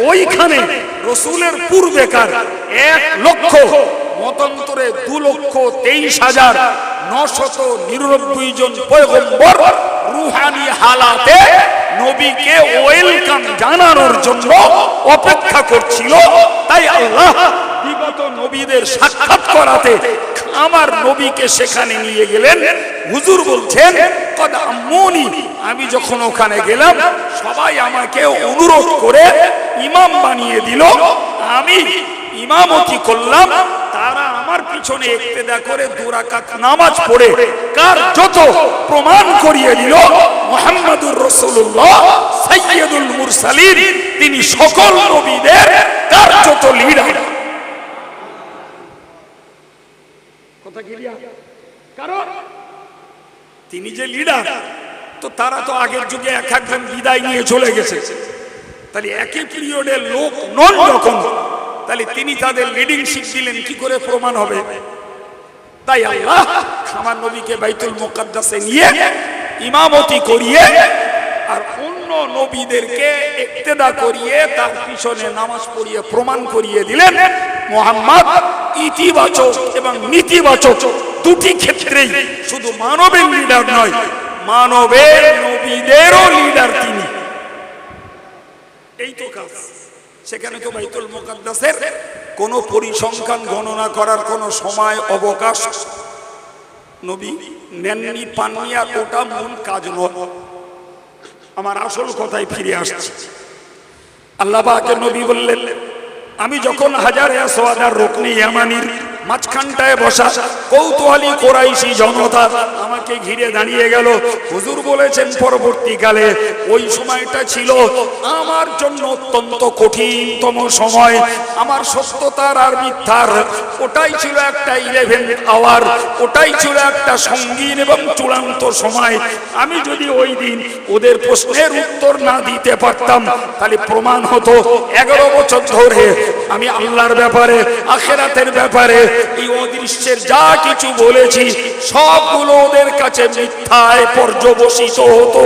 ওইখানে রসুলের পূর্বেকার 1,00,000 মতান্তরে 2,23,999 জন পয়গম্বর রুহানি হালাতে নবীকে ওয়েলকাম জানানোর জন্য অপেক্ষা করছিল। তাই আল্লাহ বিগত নবীদের সাক্ষাৎ করাতে আমার নবীকে সেখানে নিয়ে গেলেন। হুজুর বলছেন কদ আম্মুনি, আমি যখন ওখানে গেলাম সবাই আমাকে অনুরোধ করে ইমাম বানিয়ে দিল, আমি ইমামতি করলাম। তারা আমার পিছনে ইক্তেদা করে 2 রাকাত নামাজ পড়ে কার যত প্রমাণ করিয়ে দিল মুহাম্মাদুর রাসূলুল্লাহ সাইয়্যিদুল মুরসালিন, তিনি সকল নবীদের কার যত লিডার। কথা ক্লিয়ার? কারণ তিনি যে লিডার, তো তারা তো আগের যুগে এক একজন বিদায় নিয়ে চলে গেছে, তাহলে একই পিরিয়ডের লোক নন যখন, তাহলে তিনি তাদের লিডিংশিপ দিলেন কি করে প্রমাণ হবে? তাই আল্লাহ আমার নবীকে বাইতুল মুকাদ্দাসে নিয়ে ইমামতি করিয়ে আর অন্য নবীদেরকে ইক্তেদা করিয়ে তার পিছনে নামাজ পড়িয়ে প্রমাণ করিয়ে দিলেন মুহাম্মদ ইতিবাচক এবং নীতিবাচক দুটি ক্ষেত্রেই শুধু মানবের লিডার নয়, মানবের নবীদেরও লিডার তিনি। এই তো কাজ। সেখানে তো বাইতুল মুকাদ্দাসের কোনো পরিসংখ্যান গণনা করার কোনো সময় অবকাশ নবী নেননি, পাননি, আর ওটা মূল কাজ নয়। আমার আসল কথায় ফিরে আসছে। আল্লাহ পাকের নবী বললেন, আমি যখন হাজারে আসওয়াদার রুকনে ইয়ামানির মাঝখানটায় বসা কৌতূহলী কুরাইশি জনতা আমাকে ঘিরে দাঁড়িয়ে গেল। হুজুর বলেছেন পরবর্তীকালে ওই সময়টা ছিল আমার জন্য অত্যন্ত কঠিনতম সময়। আমার সত্যতার আর মিথ্যার ওটাই ছিল একটা 11th আওয়ার, ওটাই ছিল একটা সঙ্গীন এবং চূড়ান্ত সময়। আমি যদি ওই দিন ওদের প্রশ্নের উত্তর না দিতে পারতাম তাহলে প্রমাণ হতো 11 বছর ধরে আমি আল্লাহর ব্যাপারে, আখিরাতের ব্যাপারে, এই অদৃশ্যের যা কিছু বলেছি সবগুলো ওদের কাছে মিথ্যায় পর্যবসিত হতো।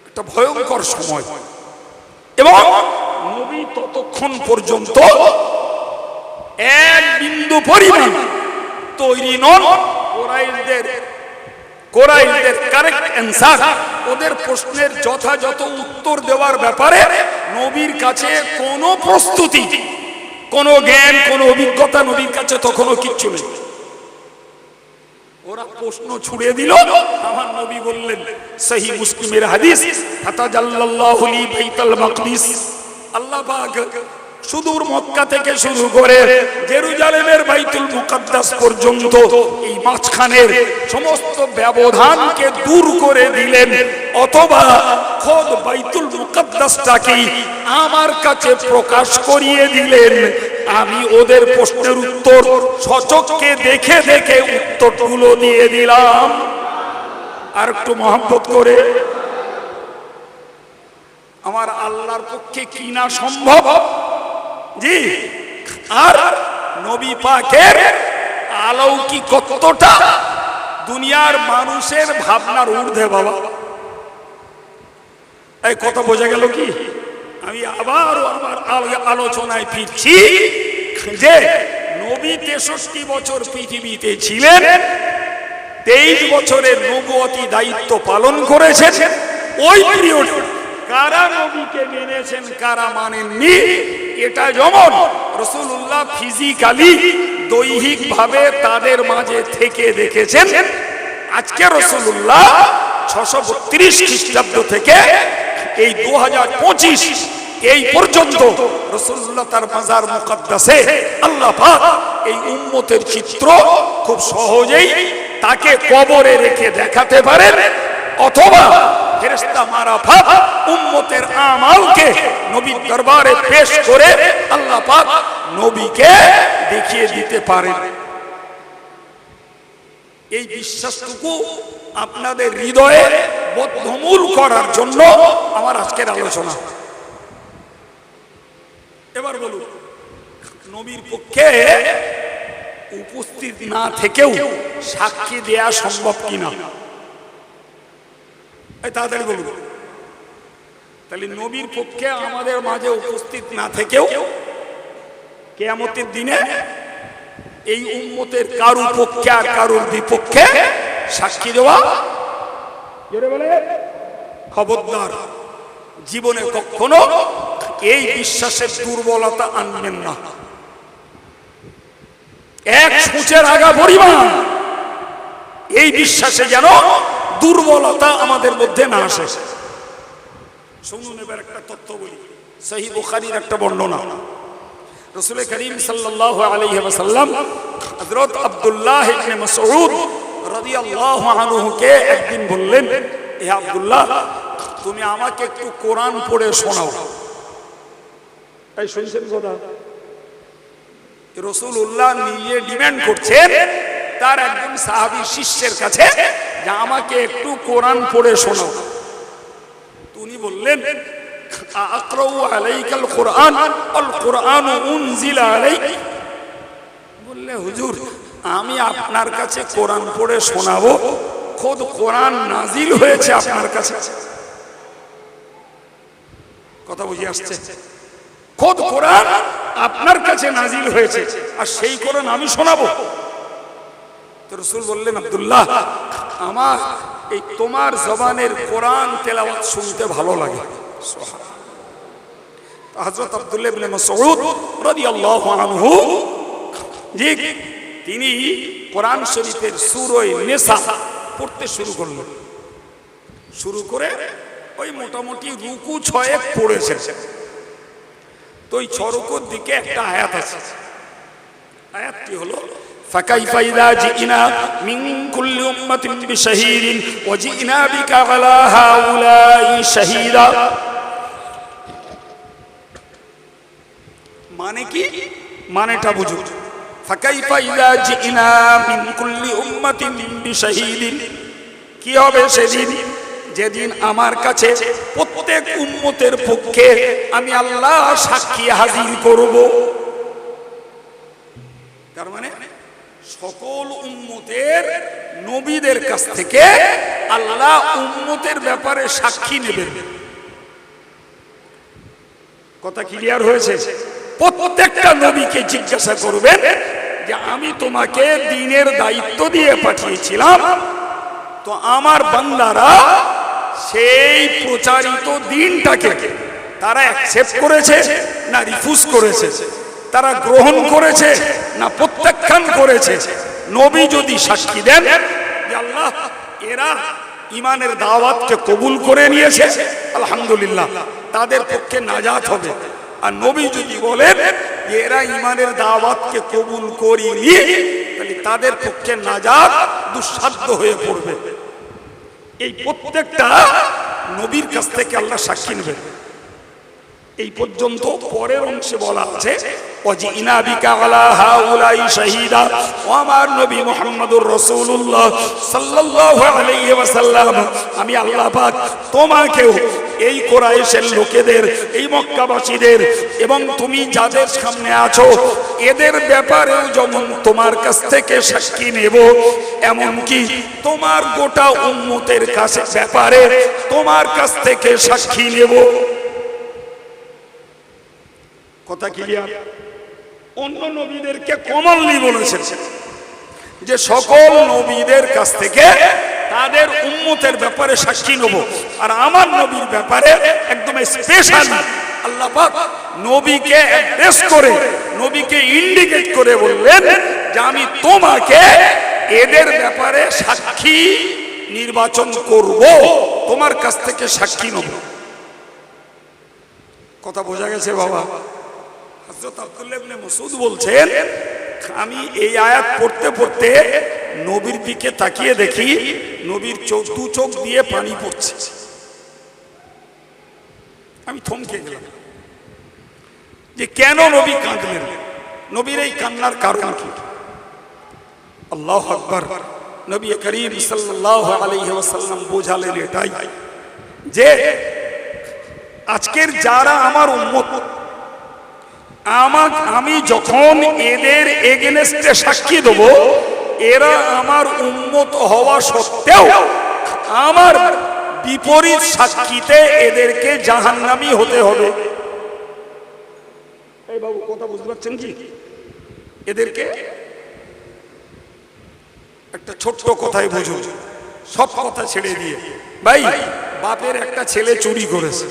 একটা ভয়ঙ্কর সময়। এবং নবী ততক্ষণ পর্যন্ত এক বিন্দু পরিমাণ তৈরি নন কোরাইশদের কারেক্ট অ্যান্সার, ওদের প্রশ্নের যথাযথ উত্তর দেওয়ার ব্যাপারে নবীর কাছে কোনো প্রস্তুতি, কোনো জ্ঞান, কোনো অভিজ্ঞতা নবীর কাছে তখনও কিচ্ছু নেই। ওরা প্রশ্ন ছুড়ে দিল, আমার নবী বললেন, সহিহ মুসলিমের হাদিস, ফাতাজাল্লাল্লাহু লি বাইতুল মাকদিস, আল্লাহ পাক সুদূর মক্কা থেকে শুরু করে জেরুজালেমের বাইতুল মুকাদ্দাস পর্যন্ত এই মাঝখানের সমস্ত ব্যবধানকে দূর করে দিলেন, অথবা খোদ বাইতুল মুকাদ্দাসটাকে আমার কাছে প্রকাশ করিয়ে দিলেন। আমি ওদের প্রশ্নের উত্তর সচক্ষে দেখে দেখে উত্তরগুলো দিয়ে দিলাম। আর একটু মহব্বত করে, আমার আল্লাহর পক্ষে কি না সম্ভব? জি। আর নবী পাকের অলৌকিকত্বটা দুনিয়ার মানুষের ভাবনার ঊর্ধ্বে। বাবা, এই কথা বোঝা গেল কি? আমি আবার আলোচনায় ফিরছি যে নবী 63 বছর পৃথিবীতে ছিলেন, 23 বছরের নবুয়তি দায়িত্ব পালন করেছেন। ওই পিরিয়ড কারা নবীকে মেনেছেন, কারা মানেননি, এটা যেমন রাসূলুল্লাহ ফিজিক্যালি দৈহিক ভাবে তাদের মাঝে থেকে দেখেছেন। আজকে রাসূলুল্লাহ 632 খ্রিস্টাব্দ থেকে এই 2025 এই পর্যন্ত রাসূলুল্লাহ তার মাজার মুকাদ্দাসে আল্লাহ পাক এই উম্মতের চিত্র খুব সহজেই তাকে কবরে রেখে দেখাতে পারেন। অথবা ফেরেশতা মারফত উম্মতের আমালকে নবীর দরবারে পেশ করে আল্লাহ পাক নবীকে দেখিয়ে দিতে পারেন। এই বিশ্বাসটুকু আপনাদের হৃদয়ে বদ্ধমূল করার জন্য আমার আজকের আলোচনা। এবার বলুন, নবীর পক্ষে উপস্থিত না থেকেও সাক্ষী দেয়া সম্ভব কিনা? তাড়াতাড়ি বলুন। তাহলে নবীর পক্ষে আমাদের মাঝে উপস্থিত না থেকেও কিয়ামতের দিনে এই উম্মতের কারুর পক্ষে আর কারুর বিপক্ষে সাক্ষী দেওয়া খবরদার, জীবনে কখনো এই বিশ্বাসের দুর্বলতা আনবেন না। এক সূচের আগা পরিমাণ এই বিশ্বাসে যেন দুর্বলতা আমাদের মধ্যে না আসে। শুনুন, এবার একটা তথ্য বলি। সহিহ বুখারীর একটা বর্ণনা, রাসূল করিম সাল্লাল্লাহু আলাইহি ওয়াসাল্লাম হযরত আব্দুল্লাহ ইবনে মাসউদ রাদিয়াল্লাহু আনহু কে একদিন বললেন, হে আব্দুল্লাহ, তুমি আমাকে একটু কোরআন পড়ে শোনাও। এই শুনছেন কথা? রাসূলুল্লাহ নিজে ডিমান্ড করছেন তার একজন সাহাবী শিষ্যের কাছে যে আমাকে একটু কোরআন পড়ে শোনাও। উনি বললেন, আকরাউ আলাইকাল কুরআন আল কুরআনু উনজিলা আলাইক। বললে, হুজুর, আমি আপনার কাছে কোরআন পড়ে শোনাবো? খোদ কোরআন নাজিল হয়েছে আপনার কাছে। কথা বুঝে আসছে? খোদ কোরআন আপনার কাছে নাজিল হয়েছে, আর সেই কোরআন আমি শোনাবো? তো রাসূল বললেন, আব্দুল্লাহ, আমার এই তোমার জবানের কোরআন তেলাওয়াত শুনতে ভালো লাগে। হযরত আব্দুল্লাহ ইবনে মাসউদ রাদিয়াল্লাহু আনহু জি তিনি কোরআন শরীফের সূরা নিসা পড়তে শুরু করলেন। শুরু করে ওই মোটামুটি রুকু 6 পড়েছেন। তো ওই 6 রুকুর দিকে একটা আয়াত আছে। আয়াতটি হলো, ফাকাইফা ইযা জিনা মিন কুল্লি উম্মাতিন বিশাহীদিন ওয়া জিনা বিকা আলা হাউলাই শাহীদা। মানে কি? মানেটা বুঝুন। ফাকাইফা ইযা জিনা মিন কুল্লি উম্মাতিন বিশাহীদিন, কি হবে সেদিন যেদিন আমার কাছে প্রত্যেক উম্মতের পক্ষে আমি আল্লাহ সাক্ষী হাজির করব। তার মানে সকল উম্মতের নবীদের কাছ থেকে আল্লাহ উম্মতের ব্যাপারে সাক্ষী নেবেন। কথা ক্লিয়ার হয়েছে? প্রত্যেকটা নবীকে জিজ্ঞাসা করবেন যে আমি তোমাকে দ্বীনের দায়িত্ব দিয়ে পাঠিয়েছিলাম, তো আমার বান্দারা সেই প্রচারিত দ্বীনটাকে তারা অ্যাকসেপ্ট করেছে না রিফিউজ করেছে? তারা গ্রহণ করেছে না প্রত্যাখ্যান করেছে? নবী যদি সাক্ষী দেন যে আল্লাহ এরা ঈমানের দাওয়াতকে কবুল করে নিয়েছে, আলহামদুলিল্লাহ, তাদের পক্ষে নাজাত হবে। আর নবী যদি বলেন যে এরা ঈমানের দাওয়াতকে কবুল করেনি, তাহলে তাদের পক্ষে নাজাত দুঃসাধ্য হয়ে পড়বে। এই প্রত্যেকটা নবীর কাছ থেকে আল্লাহ সাক্ষী নেবেন। এই পর্যন্ত পরের অংশে বলা আছে, ওয়াজিনা বিকা আলা হাউলাই শাহীদা, ও আমার নবী মুহাম্মদুর রাসূলুল্লাহ সাল্লাল্লাহু আলাইহি ওয়াসাল্লাম, আমি আল্লাহ পাক তোমাকেও এই কুরাইশের লোকেদের, এই মক্কাবাসীদের এবং তুমি যাদের সামনে আছো এদের ব্যাপারেও যেমন তোমার কাছ থেকে সাক্ষী নেব, এমনকি তোমার গোটা উম্মতের কাছে ব্যাপারে তোমার কাছ থেকে সাক্ষী নেব। কথা ক্লিয়ার? অন্য নবীদেরকে কমনলি বলেছেন যে সকল নবীদের কাছ থেকে তাদের উম্মতের ব্যাপারে সাক্ষী নেব, আর আমার নবীর ব্যাপারে একদম স্পেশাল আল্লাহ পাক নবীকে অ্যাড্রেস করে, নবীকে ইন্ডিকেট করে বললেন যে আমি তোমাকে এদের ব্যাপারে সাক্ষী নির্বাচন করব, তোমার কাছ থেকে সাক্ষী নেব। কথা বোঝা গেছে বাবা? হযরত আব্দুল্লাহ ইবনে মাসউদ বলছেন, আমি এই আয়াত পড়তে পড়তে নবীর দিকে তাকিয়ে দেখি নবীর দু চোখ দিয়ে পানি পড়ছে। আমি থমকে গেলাম যে কেন নবী কাঁদলেন, নবীর এই কান্নার কারণ কি? আল্লাহু আকবার। নবী করিম সাল্লাল্লাহু আলাইহি ওয়াসাল্লাম বোঝালেন এটাই যে আজকের যারা আমার উম্মত, আমি যখন এদের এগেনস্টে সাক্ষী দেব, এরা আমার উম্মত হওয়া সত্ত্বেও আমার বিপরীত সাক্ষীতে এদেরকে জাহান্নামী হতে হবে। এই বাবু কথা বুঝতে পারছেন কি? এদেরকে একটা ছোট্ট কথাই বুঝুন, সব কথা ছেড়ে দিয়ে। ভাই, বাপের একটা ছেলে চুরি করেছে,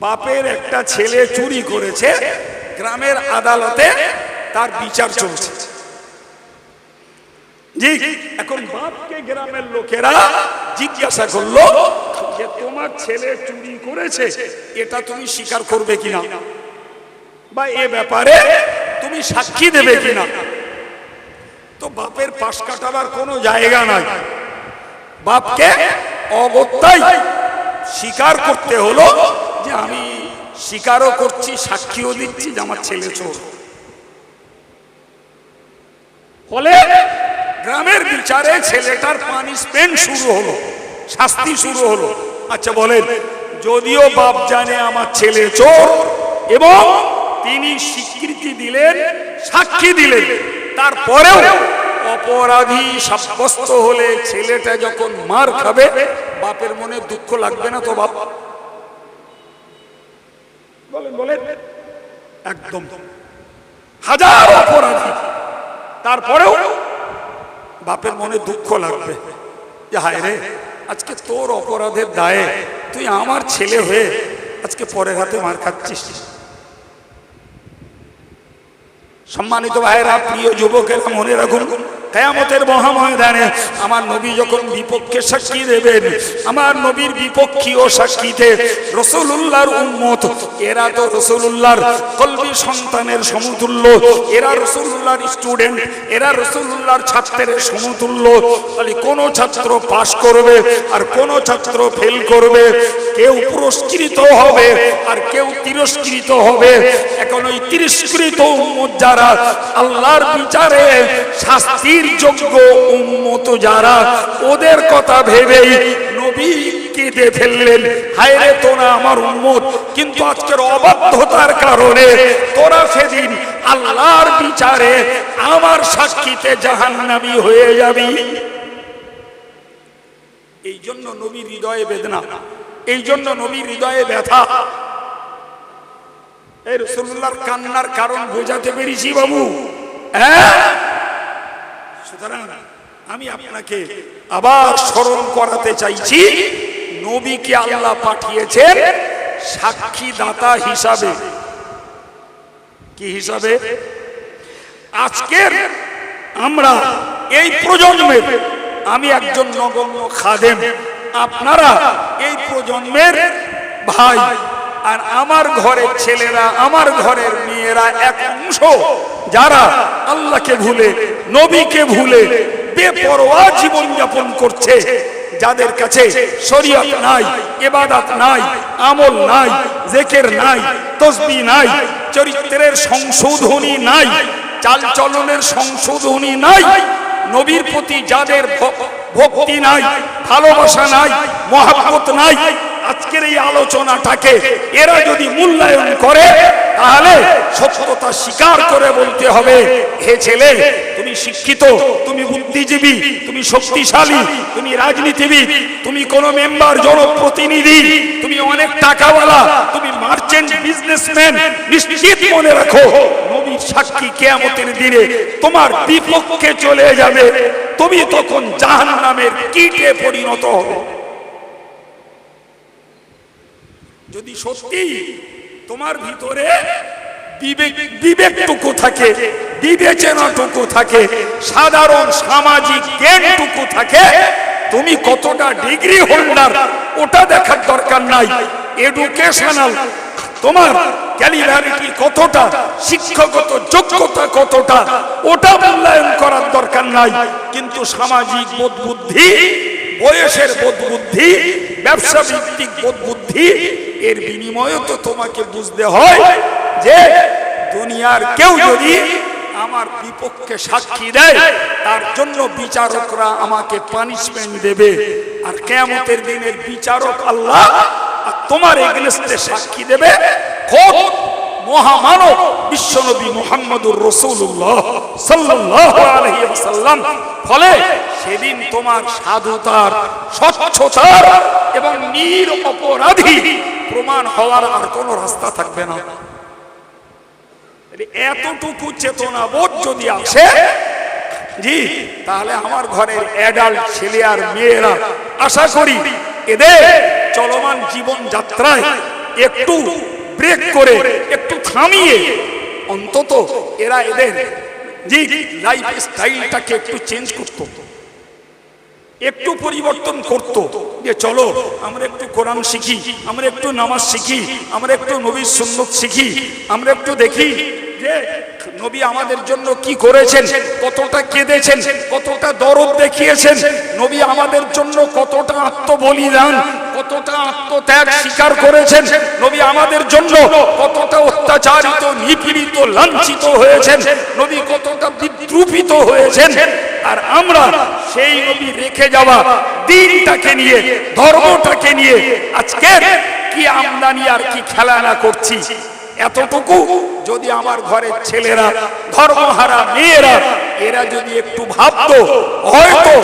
বাপের একটা ছেলে চুরি করেছে, গ্রামের আদালতে তার বিচার চলছে। জি, এখন বাপকে গ্রামের লোকেরা জিজ্ঞাসা করলো যে তোমার ছেলে চুরি করেছে, এটা তুমি স্বীকার করবে কিনা, বা এ ব্যাপারে তুমি সাক্ষী দেবে কিনা? তো বাপের পাশ কাটাবার কোনো জায়গা নাই, বাপকে অগত্যাই স্বীকার করতে হলো যে আমি স্বীকারও করছি, সাক্ষীও দিচ্ছি যে আমার ছেলে চোর। ফলে গ্রামের বিচারে ছেলেটার পানিশমেন্ট শুরু হলো, শাস্তি শুরু হলো। আচ্ছা বলেন, যদিও বাপ জানে আমার ছেলে চোর এবং তিনি স্বীকৃতি দিলেন, সাক্ষী দিলেন, তারপরেও অপরাধী সাব্যস্ত হলে ছেলেটা যখন মার খাবে, বাপের মনে দুঃখ লাগবে না তো? বাপ বলেন বলেন, একদম। হাজার অপরাধী, তারপরেও বাপের মনে দুঃখ লাগবে যে হায় রে, আজকে তোর অপরাধের দায়ে তুই আমার ছেলে হয়ে আজকে পরের হাতে মার খাচ্ছিস। সম্মানিত ভাইরা, প্রিয় যুবকেরা, মনে রাখুন, কিয়ামতের মহাময়দানে আমার নবী যখন বিপক্ষে সাক্ষী দেবেন, আমার নবীর বিপক্ষীয় সাক্ষীতে রাসূলুল্লাহর উম্মত, এরা তো রাসূলুল্লাহর কলবি সন্তানের সমতুল্য, এরা রাসূলুল্লাহর স্টুডেন্ট, এরা রাসূলুল্লাহর ছাত্রের সমতুল্য। তাহলে কোন ছাত্র পাস করবে আর কোন ছাত্র ফেল করবে, কেউ পুরস্কৃত হবে আর কেউ তিরস্কৃত হবে। এখন ওই তিরস্কৃত উম্মত যারা, আল্লাহর বিচারে শাস্তির যোগ্য উম্মত যারা, ওদের কথা ভেবেই নবী কেঁদে ফেললেন, হায় রে তোরা আমার উম্মত, কিন্তু আজকের অবাধ্যতার কারণে তোরা সেদিন আল্লাহর বিচারে আমার সাক্ষীতে জাহান্নামী হয়ে যাবি। এই জন্য নবীর হৃদয়ে বেদনা, এই জন্য নবীর হৃদয়ে ব্যথা। এই রাসূলুল্লাহর কান্নার কারণ বোঝাতে পেরেছি বাবু? হ্যাঁ। সুতরাং আমি আপনাকে আবার স্মরণ করাতে চাইছি, নবীকে আল্লাহ পাঠিয়েছেন সাক্ষীদাতা হিসাবে। কি হিসাবে? আজকের আমরা এই প্রজন্মের, আমি একজন নগণ্য খাদেম, আপনারা এই প্রজন্মের ভাই, আর আমার ঘরের ছেলেরা, আমার ঘরের মেয়েরা এক অংশ যারা আল্লাহকে ভুলে, নবীকে ভুলে বেপরোয়া জীবন যাপন করছে, যাদের কাছে শরীয়ত নাই, ইবাদত নাই, আমল নাই, জিকির নাই, তাসবিহ নাই, চরিত্রের সংশোধনী নাই, চালচলনের সংশোধনী নাই, নবীর প্রতি যাদের ভক্তি নাই, ভালোবাসা নাই, মহব্বত নাই, আজকের এই আলোচনাটাকে এরা যদি মূল্যায়ন করে, তাহলে সত্যতা স্বীকার করে বলতে হবে, হে ছেলে, তুমি শিক্ষিত, তুমি বুদ্ধিজীবী, তুমি শক্তিশালী, তুমি রাজনীতিবিদ, তুমি কোন মেম্বার, জনপ্রতিনিধি, তুমি অনেক টাকাওয়ালা, তুমি মার্চেন্ট বিজনেসম্যান, নিশ্চিত মনে রাখো, নবীর সাক্ষী কিয়ামতের দিনে তোমার বিপক্ষে চলে যাবে, তুমি তখন জাহান্নামের কীটে পরিণত হবে। যদি সত্যি তোমার ভিতরে বিবেকটুকু থাকে, বিবেচনাটুকু থাকে, সাধারণ সামাজিক জ্ঞানটুকু থাকে, তুমি কতটা ডিগ্রি হোল্ডার ওটা দেখার দরকার নাই, এডুকেশনাল তোমার ক্যালিভারিটি কতটা, শিক্ষাগত যোগ্যতা কতটা, ওটা মূল্যায়ন করার দরকার নাই। কিন্তু সামাজিক বোধ বুদ্ধি, বয়সের বোধ বুদ্ধি, ব্যবসা ভিত্তিক বোধ বুদ্ধি, এর বিনিময়ে তো তোমাকে বুঝতে হয় যে দুনিয়ার কেউ যদি আমার বিপক্ষে সাক্ষী দেয়, তার জন্য বিচারকরা আমাকে পানিশমেন্ট দেবে। আর কিয়ামতের দিনের বিচারক আল্লাহ, আর তোমার এগেইনস্টে সাক্ষী দেবে খোদ মহামানব বিশ্বনবী মুহাম্মদুর রাসূলুল্লাহ সাল্লাল্লাহু আলাইহি ওয়াসাল্লাম। ফলে সেদিন তোমার সাধুতার, স্বচ্ছতার এবং নিরপরাধী প্রমাণ হওয়ার আর কোনো রাস্তা থাকবে না। এতটুকু চেতনা বোধ যদি আসে জি, তাহলে আমার ঘরের অ্যাডাল্ট ছেলে আর মেয়েরা আশা করি এদের চলমান জীবন যাত্রায় একটু ব্রেক করে, একটু থামিয়ে অন্তত এরা এদের জি লাইফ স্টাইলটাকে একটু চেঞ্জ করতো, একটু পরিবর্তন করত। যে চলো আমরা একটু কোরআন শিখি, আমরা একটু নামাজ শিখি, আমরা একটু নবীর সুন্নাত শিখি, আমরা একটু দেখি যে নবী আমাদের জন্য কি করেছেন, কতটা কেঁদেছেন, কতটা দরদ দেখিয়েছেন, নবী আমাদের জন্য কতটা আত্মবলিদান, কতটা আত্মত্যাগ স্বীকার করেছেন, নবী আমাদের জন্য কতটা অত্যাচারিত, নিপীড়িত, লাঞ্ছিত হয়েছেন, নবী কতটা বিদ্রুপিত হয়েছেন। আর আমরা সেই নবী রেখে যাওয়া দিনটাকে নিয়ে, ধর্মটাকে নিয়ে আজকে কি আমদানি আর কি খেলানা করছি। এতটুকু যদি আমার ঘরের ছেলেরা, ধর্মহারা মেয়েরা এরা যদি একটু ভাবতো, হয়তো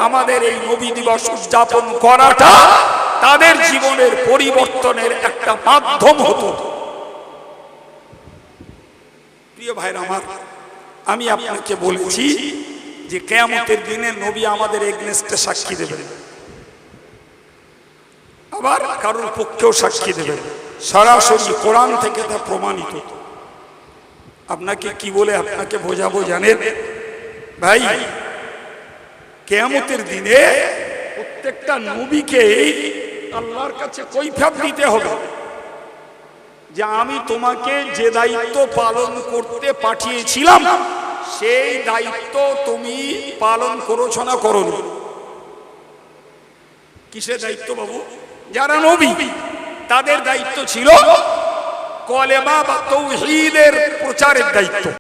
আমাদের এই নবী দিবস উদযাপন করাটা তাদের জীবনের পরিবর্তনের একটা মাধ্যম হতো। প্রিয় ভাইরা আমার, আমি আপনাকে বলেছি যে কিয়ামতের দিনে নবী আমাদের এগেইনস্টে সাক্ষী দেবেন, আবার কারোর পক্ষেও সাক্ষী দেবেন, সরাসরি কোরআন থেকে তা প্রমাণিত। আপনাকে কি বলে আপনাকে বোঝাবো জানেন ভাই, কিয়ামতের দিনে প্রত্যেকটা নবীকে আল্লাহর কাছে কৈফিয়ত দিতে হবে যে আমি তোমাকে যে দায়িত্ব পালন করতে পাঠিয়েছিলাম সেই দায়িত্ব তুমি পালন করেছো না করোনি। কিসের দায়িত্ব বাবু? যারা নবী তাদের দায়িত্ব ছিল কলেমা বা তাওহীদের প্রচারের দায়িত্ব।